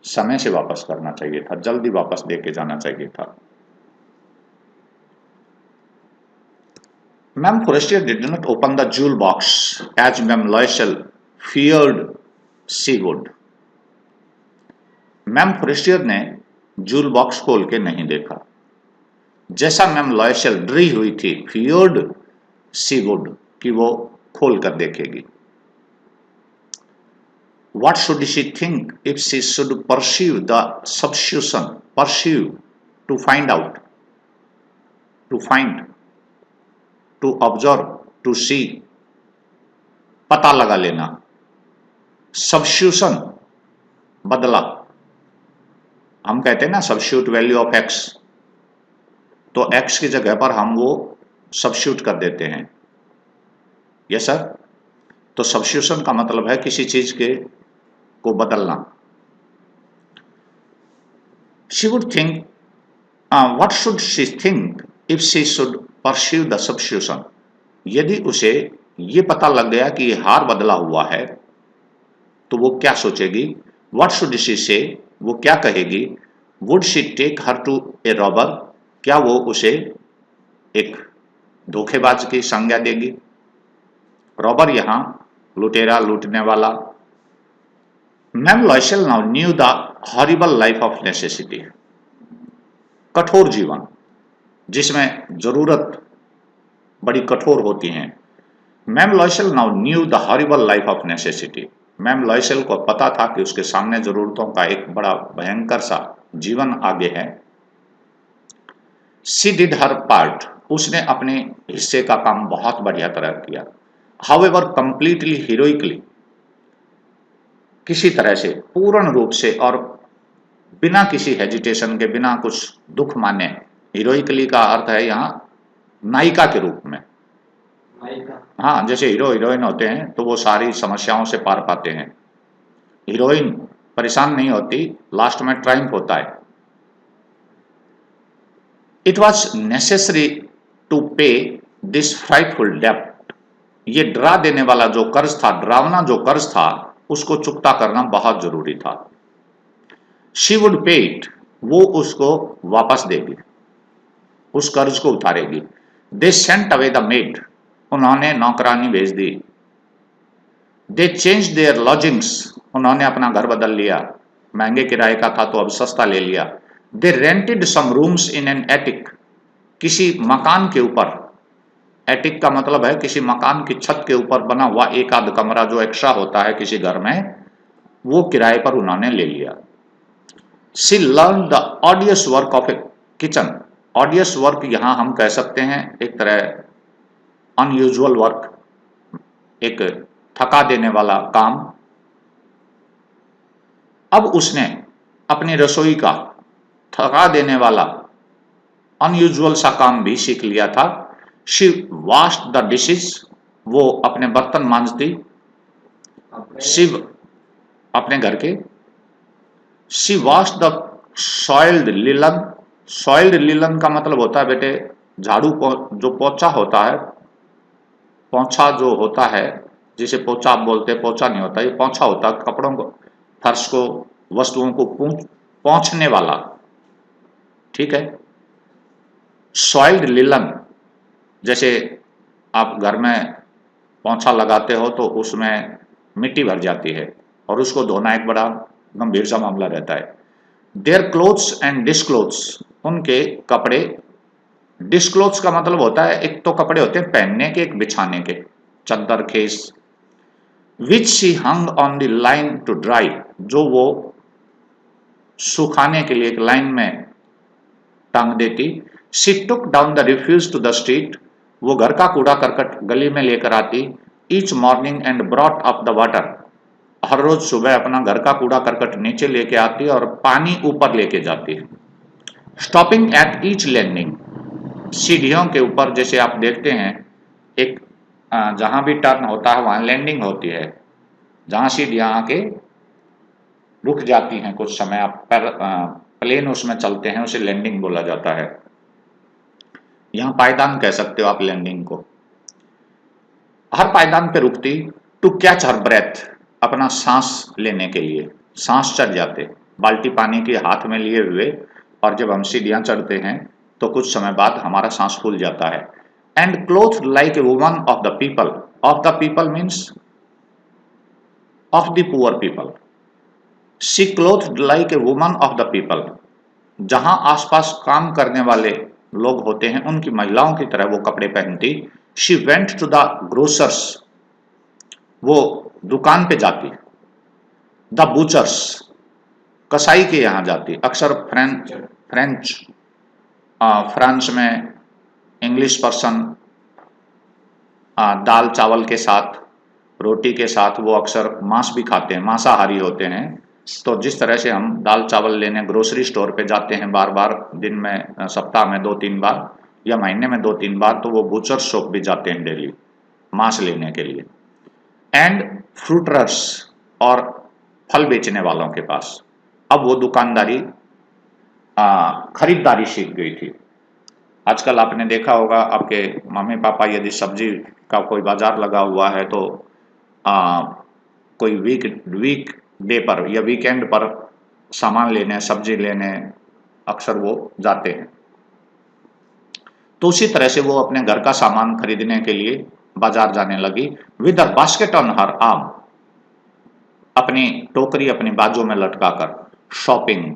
समय से वापस करना चाहिए था, जल्दी वापस देके जाना चाहिए था। Ma'am Forestier did not open the jewel box as ma'am Loisel feared she would. Ma'am Forestier ने जूल बॉक्स खोल के नहीं देखा, जैसा मैम लॉयसेल डरी हुई थी, फियर्ड शी वुड, कि वो खोल कर देखेगी। What should she think if she should pursue the substitution, pursue, to find out, to find, to observe, to see, पता लगा लेना, substitution, बदला, हम कहते हैं ना substitute value of x, तो x की जगह पर हम वो substitute कर देते हैं, यस सर। तो substitution का मतलब है किसी चीज के को बदलना। She would think, what should she think if she should pursue the substitution? यदि उसे ये पता लग गया कि हार बदला हुआ है, तो वो क्या सोचेगी? What should she say? वो क्या कहेगी? Would she take her to a robber? क्या वो उसे एक धोखेबाज की संज्ञा देगी? रॉबर यहां लुटेरा, लूटने वाला। Ma'am Loisel now knew the horrible life of necessity, कठोर जीवन जिसमें जरूरत बड़ी कठोर होती हैं। Ma'am Loisel now knew the horrible life of necessity, ma'am Loisel को पता था कि उसके सामने जरूरतों का एक बड़ा भयंकर सा जीवन आगे है। शी डिड हर पार्ट, उसने अपने हिस्से का काम बहुत बढ़िया तरह किया। हाउएवर कंप्लीटली हीरोइकली, किसी तरह से, पूर्ण रूप से और बिना किसी हेजिटेशन के, बिना कुछ दुख माने। हीरोइकली का अर्थ है यहाँ नायिका के रूप में। हाँ, जैसे हीरो हीरोइन होते हैं तो वो सारी समस्याओं से पार पाते हैं, हीरोइन परेशान नहीं होती, लास्ट में ट्रायम्फ होता है। इट वॉज नेसेसरी टू पे दिस फ्राइटफुल डेब्ट, ये डरा देने वाला जो कर्ज था, डरावना जो कर्ज था, उसको चुकता करना बहुत जरूरी था। शी वुड पे इट, वो उसको वापस देगी, उस कर्ज को उतारेगी। They sent away the made, उन्होंने नौकरानी भेज दी। दे चेंज देयर लॉजिंग्स, उन्होंने अपना घर बदल लिया, महंगे किराए का था तो अब सस्ता ले लिया। They rented some rooms in an attic, किसी मकान के ऊपर, एटिक का मतलब है किसी मकान की छत के ऊपर बना हुआ एक आध कमरा जो एक्स्ट्रा होता है किसी घर में, वो किराए पर उन्होंने ले लिया। She learn the ऑडियस work of A kitchen, ऑडियस work यहां हम कह सकते हैं एक तरह अनयूजुअल वर्क, एक थका देने वाला काम। अब उसने अपनी रसोई का थका देने वाला अनयूजुअल सा काम भी सीख लिया था। शी वॉश्ड द डिशेज, वो अपने बर्तन मांजती, शी अपने घर के। She washed the soiled linen, soiled linen का मतलब होता है बेटे झाड़ू, जो पोछा होता है, पोछा जो होता है जिसे पोछा आप बोलते हैं, पोछा नहीं होता, ये पोछा होता है कपड़ों को, फर्श को, वस्तुओं को पोंछने वाला, ठीक है। सॉइल्ड लिलन, जैसे आप घर में पोंछा लगाते हो तो उसमें मिट्टी भर जाती है और उसको धोना एक बड़ा गंभीर सा मामला रहता है। देयर क्लोथ्स एंड डिस्क्लोथ्स, उनके कपड़े, डिस्क्लोथ्स का मतलब होता है एक तो कपड़े होते हैं पहनने के, एक बिछाने के, चद्दर खेस। Which she hung on the line to dry, जो वो सुखाने के लिए एक लाइन में टांग देती। She took down the refuse to the street, वो घर का कूड़ा करकट गली में लेकर आती। Each morning and brought up the water, हर रोज सुबह अपना घर का कूड़ा करकट नीचे लेके आती और पानी ऊपर लेके जाती। स्टॉपिंग एट ईच लैंडिंग, सीढ़ियों के ऊपर जैसे आप देखते हैं एक जहाँ भी टर्न होता है वहाँ लैंडिंग होती है, जहाँ सीढ़ियाँ आके रुक जाती हैं कुछ समय, आप प्लेन उसमें चलते हैं, उसे लैंडिंग बोला जाता है। यहाँ पायदान कह सकते हो आप लैंडिंग को। हर पायदान पे रुकती टू कैच हर ब्रेथ, अपना सांस लेने के लिए, सांस चढ़ जाते, बाल्टी पानी के हाथ में लिए हुए, और जब हम सीढ़ियाँ चढ़ते हैं तो कुछ समय बाद हमारा सांस फूल जाता है। And cloth like a woman of the people means of the poor people, she cloth like a woman of the people, जहां आसपास काम करने वाले लोग होते हैं उनकी महिलाओं की तरह वो कपड़े पहनती। She went to the grocer's, वो दुकान पे जाती। द बूचर्स, कसाई के यहाँ जाती। अक्सर फ्रांस में इंग्लिश पर्सन दाल चावल के साथ, रोटी के साथ वो अक्सर मांस भी खाते हैं, मांसाहारी होते हैं। तो जिस तरह से हम दाल चावल लेने ग्रोसरी स्टोर पे जाते हैं बार बार, दिन में सप्ताह में 2-3 बार या महीने में 2-3 बार, तो वो बूचर शॉप भी जाते हैं डेली मांस लेने के लिए। एंड फ्रूटरर्स, और फल बेचने वालों के पास। अब वो दुकानदारी खरीदारी सीख गई थी। आजकल आपने देखा होगा आपके मम्मी पापा यदि सब्जी का कोई बाजार लगा हुआ है तो कोई वीक डे पर या वीकेंड पर सामान लेने, सब्जी लेने अक्सर वो जाते हैं। तो उसी तरह से वो अपने घर का सामान खरीदने के लिए बाजार जाने लगी। With a basket on her arm, अपनी टोकरी अपनी बाजू में लटकाकर। Shopping,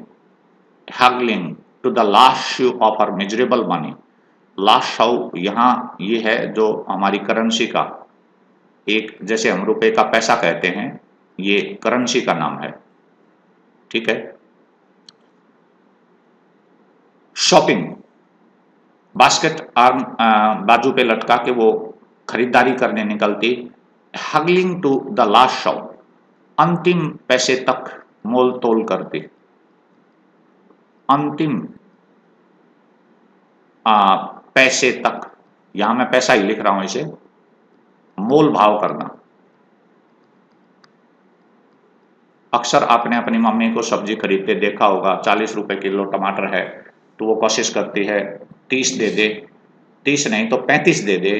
haggling to the last sou of her miserable money. Last sou यहाँ ये है जो हमारी करेंसी का एक, जैसे हम रुपए का पैसा कहते हैं, ये करेंसी का नाम है, ठीक है। शॉपिंग, बास्केट आर्म बाजू पे लटका के वो खरीदारी करने निकलती। हगलिंग टू द लास्ट शॉ, अंतिम पैसे तक मोल तोल करती। अंतिम पैसे तक, यहां मैं पैसा ही लिख रहा हूं, इसे मोल भाव करना। अक्सर आपने अपनी मम्मी को सब्जी खरीदते देखा होगा, 40 रुपए किलो टमाटर है तो वो कोशिश करती है 30 दे दे, 30 नहीं तो 35 दे दे।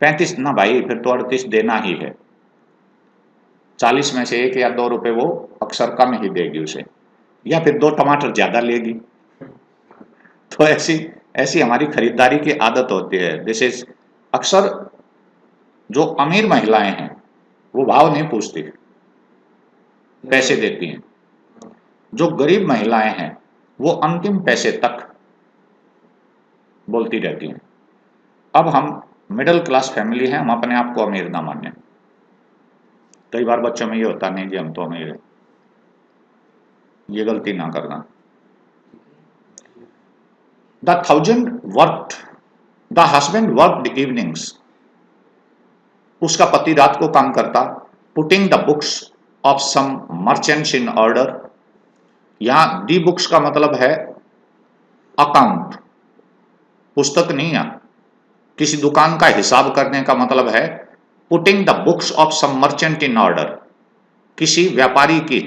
35 ना भाई, फिर तो 38 देना ही है। 40 में से 1 या 2 रुपए वो अक्सर कम ही देगी उसे, या फिर 2 टमाटर ज्यादा लेगी। तो ऐसी हमारी खरीदारी की आदत होती है। जैसे अक्सर जो अमीर महिलाएं हैं वो भाव नहीं पूछती, पैसे देती हैं। जो गरीब महिलाएं हैं वो अंतिम पैसे तक बोलती रहती हैं। अब हम मिडिल क्लास फैमिली हैं, हम अपने आप को अमीर ना माने। कई बार बच्चों में ये होता नहीं कि हम तो अमीर हैं, ये गलती ना करना। द हस्बैंड वर्कड इवनिंग्स, उसका पति रात को काम करता। Putting the books of some merchants in order, यहां दी बुक्स का मतलब है अकाउंट, पुस्तक नहीं है, किसी दुकान का हिसाब करने का मतलब है। Putting the books of some merchant in order, किसी व्यापारी की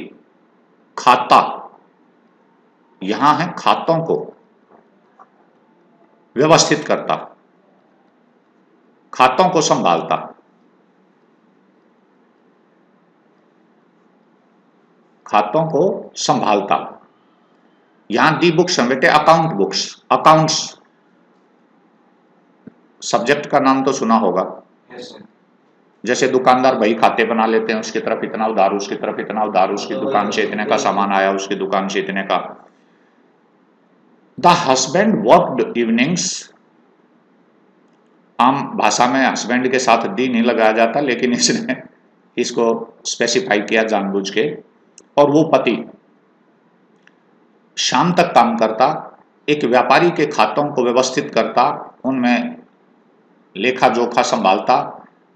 खाता, यहां है खातों को व्यवस्थित करता, खातों को संभालता। खातों को संभालता। यहां दी बुक्स है बेटे, अकाउंट बुक्स, अकाउंट्स। सब्जेक्ट का नाम तो सुना होगा। जैसे दुकानदार भाई खाते बना लेते हैं, उसकी तरफ इतना उधार, उसकी तरफ इतना उधार, उसकी दुकान से इतने का सामान आया, उसकी दुकान से इतने का। द हस्बैंड वर्कड इवनिंग्स, आम भाषा में हस्बैंड के साथ दी नहीं लगाया जाता, लेकिन इसने इसको स्पेसिफाई किया जानबूझ के। और वो पति शाम तक काम करता, एक व्यापारी के खातों को व्यवस्थित करता, उनमें लेखा जोखा संभालता।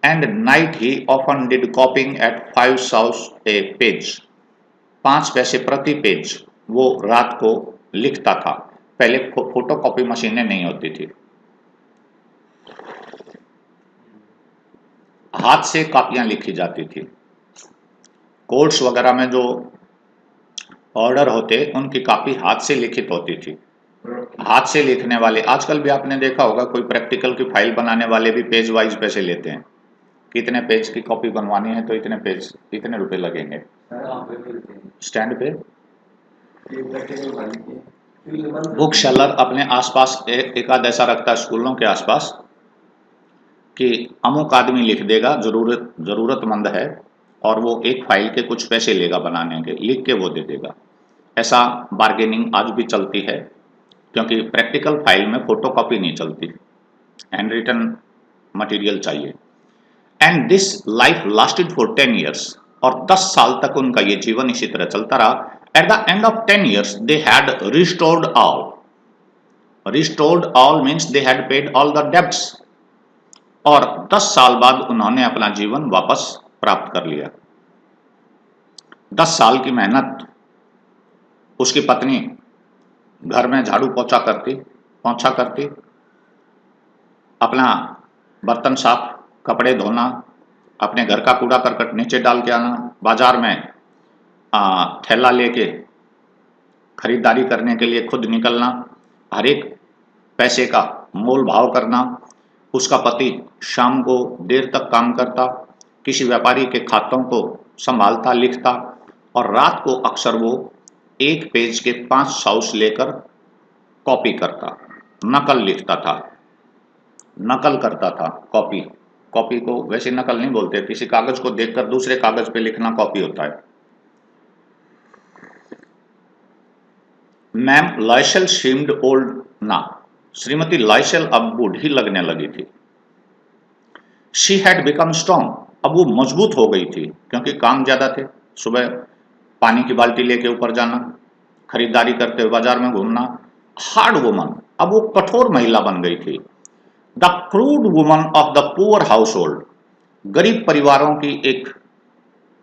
And night he often did copying at 5 sous A page, 5 पैसे प्रति पेज वो रात को लिखता था। पहले फोटो कॉपी मशीनें नहीं होती थी, हाथ से कापियां लिखी जाती थी। कोर्ट्स वगैरह में जो ऑर्डर होते उनकी कापी हाथ से लिखित होती थी। हाथ से लिखने वाले, आजकल भी आपने देखा होगा कोई प्रैक्टिकल की फाइल बनाने वाले भी पेज वाइज पैसे लेते हैं। कितने पेज की कॉपी बनवानी है तो इतने पेज, इतने रुपए लगेंगे। स्टैंड पे बुक सेलर अपने आसपास एक आध ऐसा रखता है स्कूलों के आसपास कि अमुक आदमी लिख देगा, जरूरतमंद है, और वो एक फाइल के कुछ पैसे लेगा बनाने के, लिख के वो दे देगा। ऐसा बार्गेनिंग आज भी चलती है, क्योंकि प्रैक्टिकल फाइल में फोटोकॉपी नहीं चलती, हैंड रिटन मटेरियल चाहिए। And this life lasted for 10 years, और 10 साल तक उनका ये जीवन इसी तरह चलता रहा। Eight the end of 10 years they had restored all. Restored all means they had paid all the debts, और 10 साल बाद उन्होंने अपना जीवन वापस प्राप्त कर लिया। 10 साल की मेहनत। उसकी पत्नी घर में झाड़ू पोछा करती, अपना बर्तन साफ, कपड़े धोना, अपने घर का कूड़ा करकट नीचे डाल के आना, बाजार में थैला लेके खरीदारी करने के लिए खुद निकलना, हर एक पैसे का मोल भाव करना। उसका पति शाम को देर तक काम करता, किसी व्यापारी के खातों को संभालता, लिखता, और रात को अक्सर वो एक पेज के 5 साउस लेकर कॉपी करता, नकल लिखता था, नकल करता था। कॉपी को वैसे नकल नहीं बोलते, किसी कागज को देखकर दूसरे कागज पे लिखना कॉपी होता है। मैम लॉयसेल सीम्ड ओल्ड ना, श्रीमती लॉयसेल अब बूढ़ी लगने लगी थी। शी हैड बिकम स्ट्रॉन्ग, अब वो मजबूत हो गई थी, क्योंकि काम ज्यादा थे। सुबह पानी की बाल्टी लेके ऊपर जाना, खरीदारी करते हुए बाजार में घूमना। हार्ड वुमन, अब वो कठोर महिला बन गई थी। The crude woman of the poor house hold, गरीब परिवारों की एक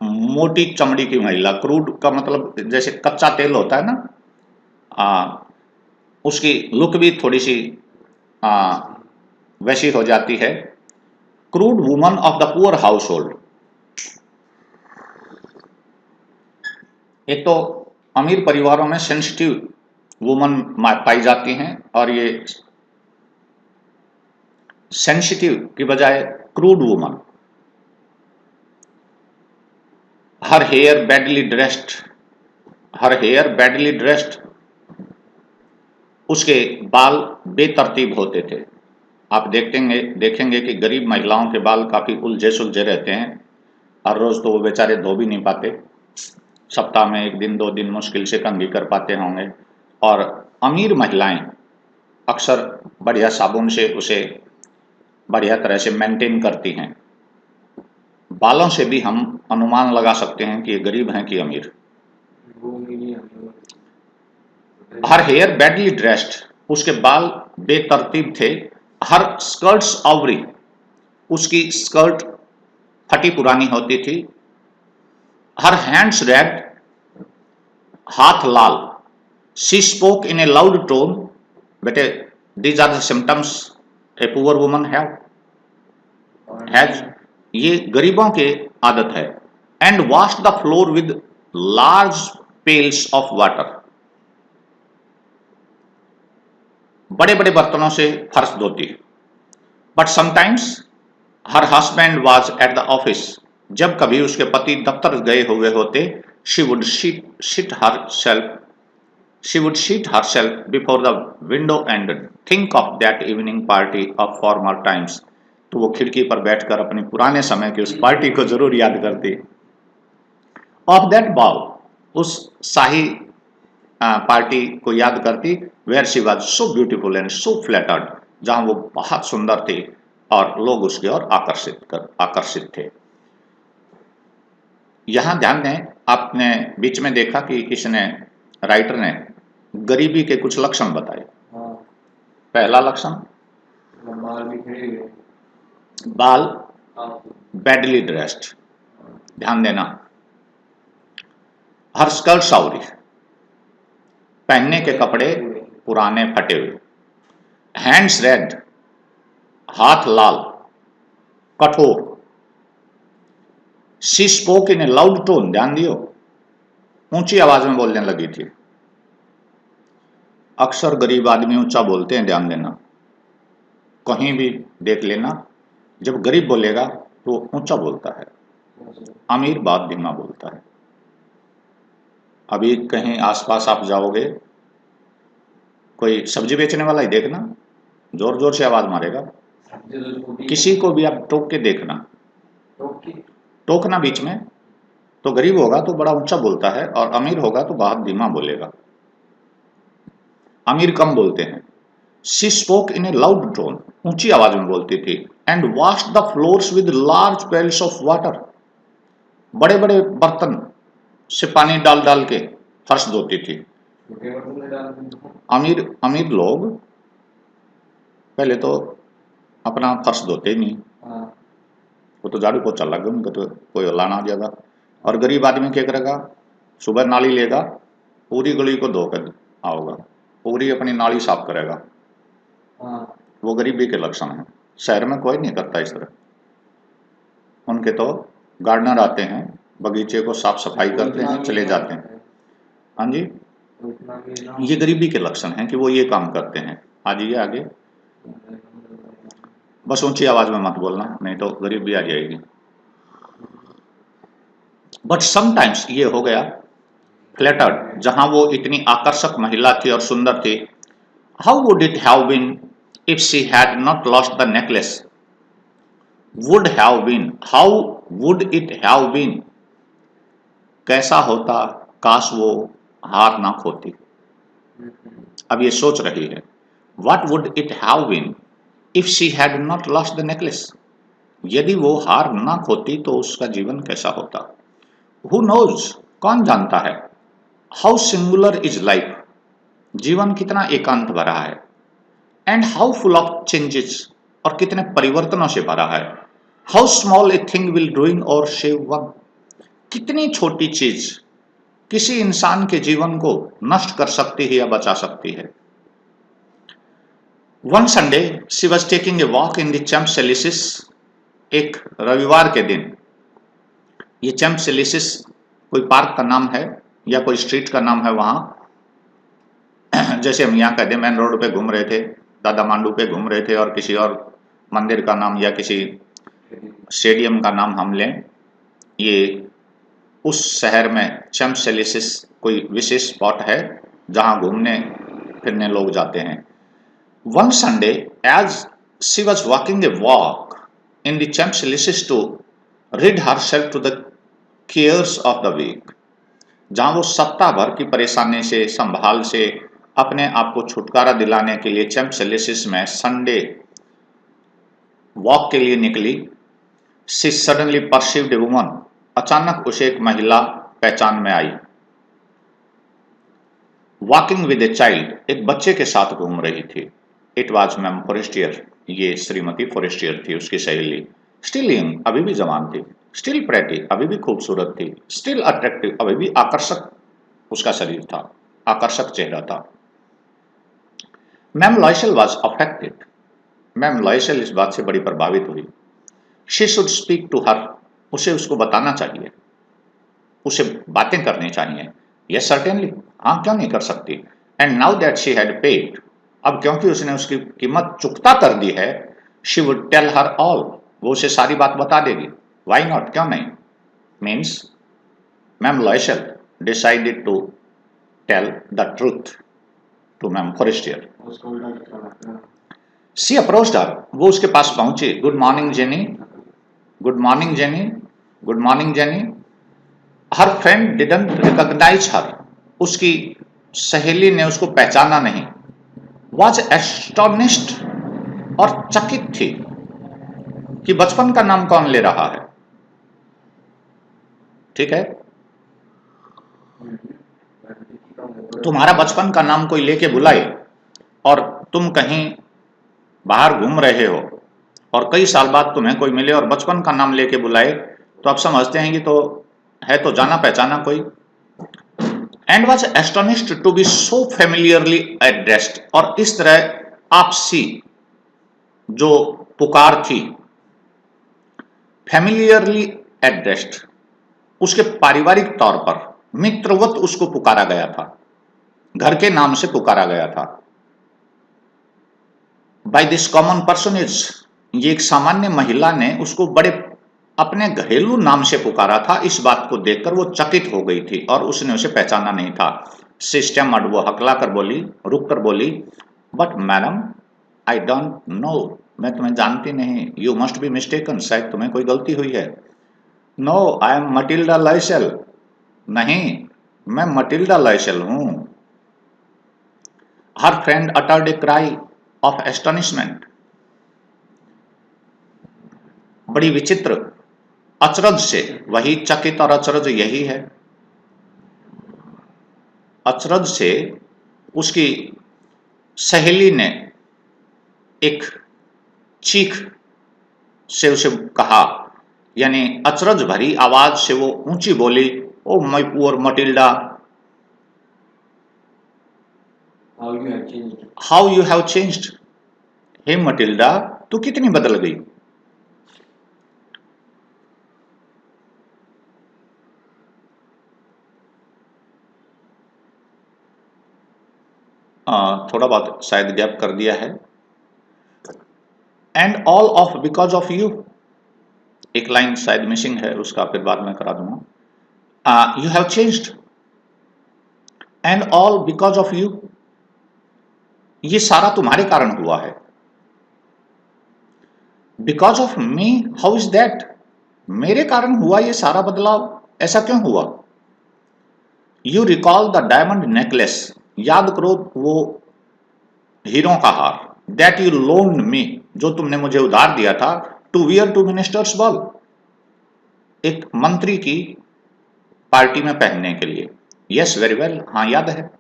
मोटी चमड़ी की महिला। क्रूड का मतलब जैसे कच्चा तेल होता है ना, उसकी लुक भी थोड़ी सी वैसी हो जाती है। Crude woman of the poor house hold. एक तो अमीर परिवारों में सेंसिटिव वुमन पाई जाती हैं, और ये सेंसिटिव की बजाय crude woman. Her hair badly dressed, उसके बाल बेतरतीब होते थे। आप देखेंगे कि गरीब महिलाओं के बाल काफी उलझे सुलझे रहते हैं। हर रोज तो वो बेचारे धो भी नहीं पाते, सप्ताह में 1 दिन 2 दिन मुश्किल से कंघी कर पाते होंगे। और अमीर महिलाएं अक्सर बढ़िया साबुन से उसे बढ़िया तरह से मेंटेन करती हैं। बालों से भी हम अनुमान लगा सकते हैं कि ये गरीब हैं कि अमीर। हर हेयर बैडली ड्रेस्ड, उसके बाल बेतरतीब थे। हर स्कर्ट्स आवरी, उसकी स्कर्ट फटी पुरानी होती थी। हर हैंड्स रेड, हाथ लाल। She spoke in a loud tone, बेटे these are the symptoms a poor woman has, ये गरीबों के आदत है। And wash the floor with large pails of water, बड़े बड़े बर्तनों से फर्श धोती। But sometimes her husband was at the office, जब कभी उसके पति दफ्तर गए हुए होते, she would sit herself before the window and think of that evening party of former times, तो वो खिड़की पर बैठकर अपने पुराने समय की उस पार्टी को जरूर याद करती। ऑफ दैट बॉल, उस शाही पार्टी को याद करती। Where she was so beautiful and so flattered, जहां वो बहुत सुंदर थी और लोग उसकी ओर आकर्षित थे। यहां ध्यान दें, आपने बीच में देखा कि इसने राइटर ने गरीबी के कुछ लक्षण बताए। पहला लक्षण, बाल बैडली ड्रेस्ड, ध्यान देना। हर स्कर्ट सावरी, पहनने के कपड़े पुराने फटे हुए। हैंड्स रेड, हाथ लाल, कठोर। She spoke in a loud tone, ध्यान दियो, ऊंची आवाज में बोलने लगी थी। अक्सर गरीब आदमी ऊंचा बोलते हैं, ध्यान देना, कहीं भी देख लेना, जब गरीब बोलेगा तो ऊंचा बोलता है, अमीर बात धीमा बोलता है। अभी कहीं आसपास आप जाओगे, कोई सब्जी बेचने वाला ही देखना, जोर जोर से आवाज मारेगा। किसी को भी आप टोक के देखना, टोकना बीच में, तो गरीब होगा तो बड़ा ऊंचा बोलता है और अमीर होगा तो बहुत धीमा बोलेगा। अमीर कम बोलते हैं। She spoke in a loud tone, ऊंची आवाज में बोलती थी। And washed the floors with large pails of water, बड़े बड़े बर्तन से पानी डाल डाल के फर्श धोती थी। अमीर अमीर लोग पहले तो अपना फर्श धोते ही नहीं, वो तो झाड़ू पोछा लग गया, उनको तो कोई हलाना आ जाएगा। और गरीब आदमी क्या करेगा, सुबह नाली लेगा, पूरी गली को धोकर आओगा, पूरी अपनी नाली साफ करेगा। वो गरीबी के लक्षण है। शहर में कोई नहीं करता इस तरह, उनके तो गार्डनर आते हैं, बगीचे को साफ सफाई करते हैं, चले जाते हैं। हाँ जी, ये गरीबी के लक्षण हैं कि वो ये काम करते हैं। आ जाइए आगे, बस ऊंची आवाज में मत बोलना, नहीं तो गरीबी आ जाएगी। बट समटाइम्स ये हो गया फ्लैटर्ड, जहां वो इतनी आकर्षक महिला थी और सुंदर थी। How would it have been if she had not lost the necklace, would have been, how would it have been, कैसा होता काश वो हार ना खोती। अब ये सोच रही है, what would it have been if she had not lost the necklace, यदि वो हार ना खोती तो उसका जीवन कैसा होता। हु नोज, कौन जानता है। हाउ सिंगुलर इज लाइफ, जीवन कितना एकांत भरा है। And how full of changes, और कितने परिवर्तनों से भरा है। How small a thing will doing और शेव वन, कितनी छोटी चीज किसी इंसान के जीवन को नष्ट कर सकती है या बचा सकती है। One Sunday she was taking a walk in the Champs Elysees, एक रविवार के दिन, ये चैम्प्स एलिसिस कोई पार्क का नाम है या कोई स्ट्रीट का नाम है वहां, जैसे हम यहाँ कहते हैं मैन रोड पे घूम रहे थे, दादा मांडू पे घूम रहे थे, और किसी और मंदिर का नाम या किसी स्टेडियम का नाम हम लें, ये उस शहर में चैम्प्स एलिसिस कोई विशेष स्पॉट है जहां घूमने फिरने लोग जाते हैं। One Sunday as she was walking a walk in the Champs Elysees to rid herself to the cares of the week, जहां वो सप्ताह भर की परेशानी से, संभाल से अपने आप को छुटकारा दिलाने के लिए चैम्प्स एलिसिस में संडे वॉक के लिए निकली। She suddenly perceived a woman, अचानक उसे एक महिला पहचान में आई। वॉकिंग विद ए चाइल्ड, एक बच्चे के साथ घूम रही थी। इट वॉज मैम फॉरेस्टियर, ये श्रीमती फॉरेस्टियर थी, उसकी सहेली। स्टिल यंग, अभी भी जवान थी। स्टिल प्रेटी, अभी भी खूबसूरत थी। स्टिल अट्रैक्टिव, अभी भी आकर्षक उसका शरीर था, आकर्षक चेहरा था। Ma'am Loisel was affected, ma'am Loisel इस बात से बड़ी प्रभावित हुई। She should speak to her, उसे उसको बताना चाहिए, उसे बातें करनी चाहिए। यस सर्टेनली, हाँ क्यों नहीं कर सकती। And now that she had paid, अब क्योंकि उसने उसकी कीमत चुकता कर दी है, she would tell her all, वो उसे सारी बात बता देगी। वाई नॉट, क्यों नहीं। Means ma'am Loisel decided to tell the truth to ma'am Forestier. She approached her, वो उसके पास पहुंची। Good morning Jeanne, good morning Jeanne, good morning Jeanne. Her friend didn't recognise her, उसकी सहेली ने उसको पहचाना नहीं। वॉज एस्टोनिश्ड, और चकित थी कि बचपन का नाम कौन ले रहा है। ठीक है, तुम्हारा बचपन का नाम कोई लेके बुलाए और तुम कहीं बाहर घूम रहे हो और कई साल बाद तुम्हें कोई मिले और बचपन का नाम लेके बुलाए, तो आप समझते हैं कि तो है तो जाना पहचाना कोई। And was astonished to be so familiarly addressed, और इस तरह आपसी जो पुकार थी, फेमिलियरली एड्रेस्ड, उसके पारिवारिक तौर पर मित्रवत उसको पुकारा गया था, घर के नाम से पुकारा गया था। बाय दिस कॉमन पर्सनेज, ये एक सामान्य महिला ने उसको बड़े अपने घरेलू नाम से पुकारा था। इस बात को देखकर वो चकित हो गई थी और उसने उसे पहचाना नहीं था। सिस्टम वो हकला कर बोली, रुक कर बोली, but madam I don't know, मैं तुम्हें जानती नहीं। यू मस्ट बी मिस्टेकन, शायद तुम्हें कोई गलती हुई है। No I am Matilda Loisel, नहीं मैं मटिल्डा लॉयसेल हूं। हर friend uttered a cry of astonishment, बड़ी विचित्र, अचरज से, वही चकित और अचरज यही है। अचरज से उसकी सहेली ने एक चीख से उसे कहा, यानी अचरज भरी आवाज से वो ऊंची बोली, oh my poor Matilda, how you have changed, हे मटिल्डा तू कितनी बदल गई। थोड़ा बहुत शायद गैप कर दिया है। And all of because of you, एक लाइन शायद मिसिंग है, उसका फिर बाद में करा दूंगा। You have changed and all because of you, ये सारा तुम्हारे कारण हुआ है। Because of me, how is that, मेरे कारण हुआ ये सारा बदलाव, ऐसा क्यों हुआ। You recall the diamond necklace, याद करो वो हीरों का हार, दैट यू लोन्ड मी, जो तुमने मुझे उधार दिया था, to wear to minister's ball, एक मंत्री की पार्टी में पहनने के लिए। यस वेरी वेल, हाँ याद है।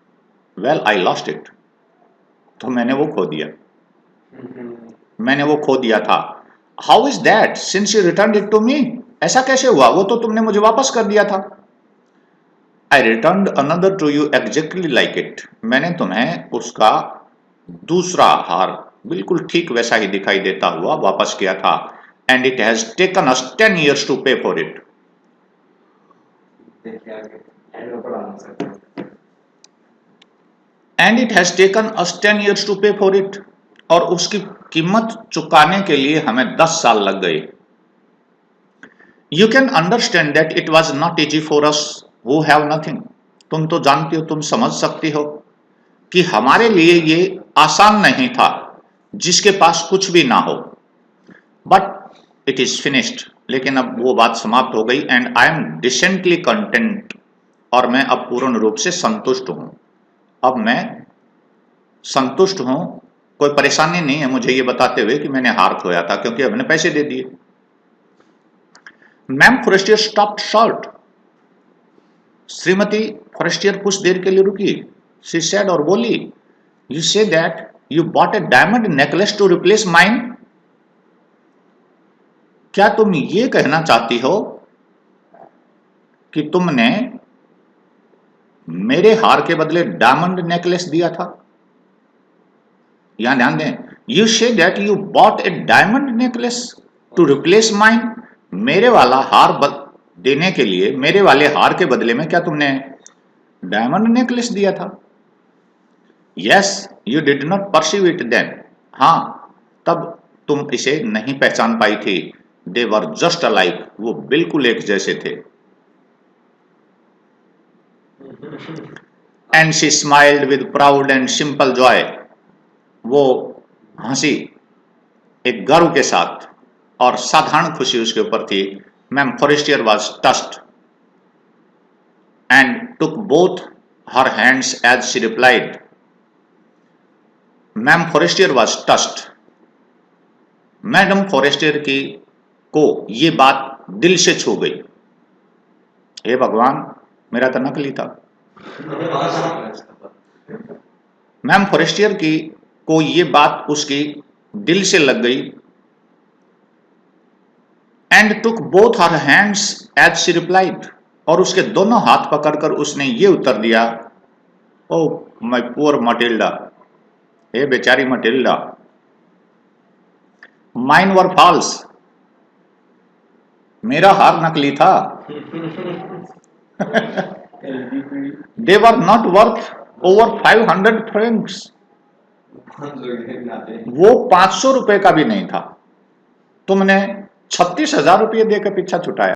वेल आई लॉस्ट इट, तो मैंने वो खो दिया, मैंने वो खो दिया था। How is that since you return it to me, ऐसा कैसे हुआ, वो तो तुमने मुझे वापस कर दिया था। I return another to you exactly like it, मैंने तुम्हें उसका दूसरा हार बिल्कुल ठीक वैसा ही दिखाई देता हुआ वापस किया था। And it has taken us 10 years to pay for it, and it has taken us 10 years to pay for it, और उसकी कीमत चुकाने के लिए हमें 10 साल लग गए। You can understand that it was not easy for us who have nothing, तुम तो जानती हो, तुम समझ सकती हो कि हमारे लिए ये आसान नहीं था जिसके पास कुछ भी ना हो। बट इट इज फिनिश्ड, लेकिन अब वो बात समाप्त हो गई। And I am decently content, और मैं अब पूर्ण रूप से संतुष्ट हूं। अब मैं संतुष्ट हूं, कोई परेशानी नहीं है मुझे ये बताते हुए कि मैंने हार खोया था, क्योंकि अब मैंने पैसे दे दिए। Ma'am Forestier stopped short, Shrimati Forestier कुछ देर के लिए रुकी। शी सेड, और बोली, you say that you bought a diamond necklace to replace mine, क्या तुम ये कहना चाहती हो कि तुमने मेरे हार के बदले डायमंड नेकलेस दिया था। यहां ध्यान दें, you say that you bought a diamond necklace to replace mine, मेरे वाला हार देने के लिए, मेरे वाले हार के बदले में क्या तुमने डायमंड नेकलेस दिया था। Yes you did not perceive it then, हाँ तब तुम इसे नहीं पहचान पाई थी। दे वर जस्ट अलाइक, वो बिल्कुल एक जैसे थे। And she smiled with proud and simple Joy, वो हंसी एक गर्व के साथ और साधारण खुशी उसके ऊपर थी। Ma'am Forestier was touched and took both her hands as she replied, ma'am Forestier was touched, madam Forestier की को ये बात दिल से छू गई। हे भगवान, मेरा तो नकली था। मैम फॉरेस्टियर की को ये बात उसकी दिल से लग गई। And took both her hands as she replied, और उसके दोनों हाथ पकड़कर उसने ये उत्तर दिया, ओ माय पुअर मटिल्डा, हे बेचारी मटिल्डा, माइन वर फॉल्स, मेरा हार नकली था। LDP they were not worth over 500 Franks. 500 के नाते वो 500 रुपए का भी नहीं था। तुमने 36,000 रुपये देकर पीछा छुटाया।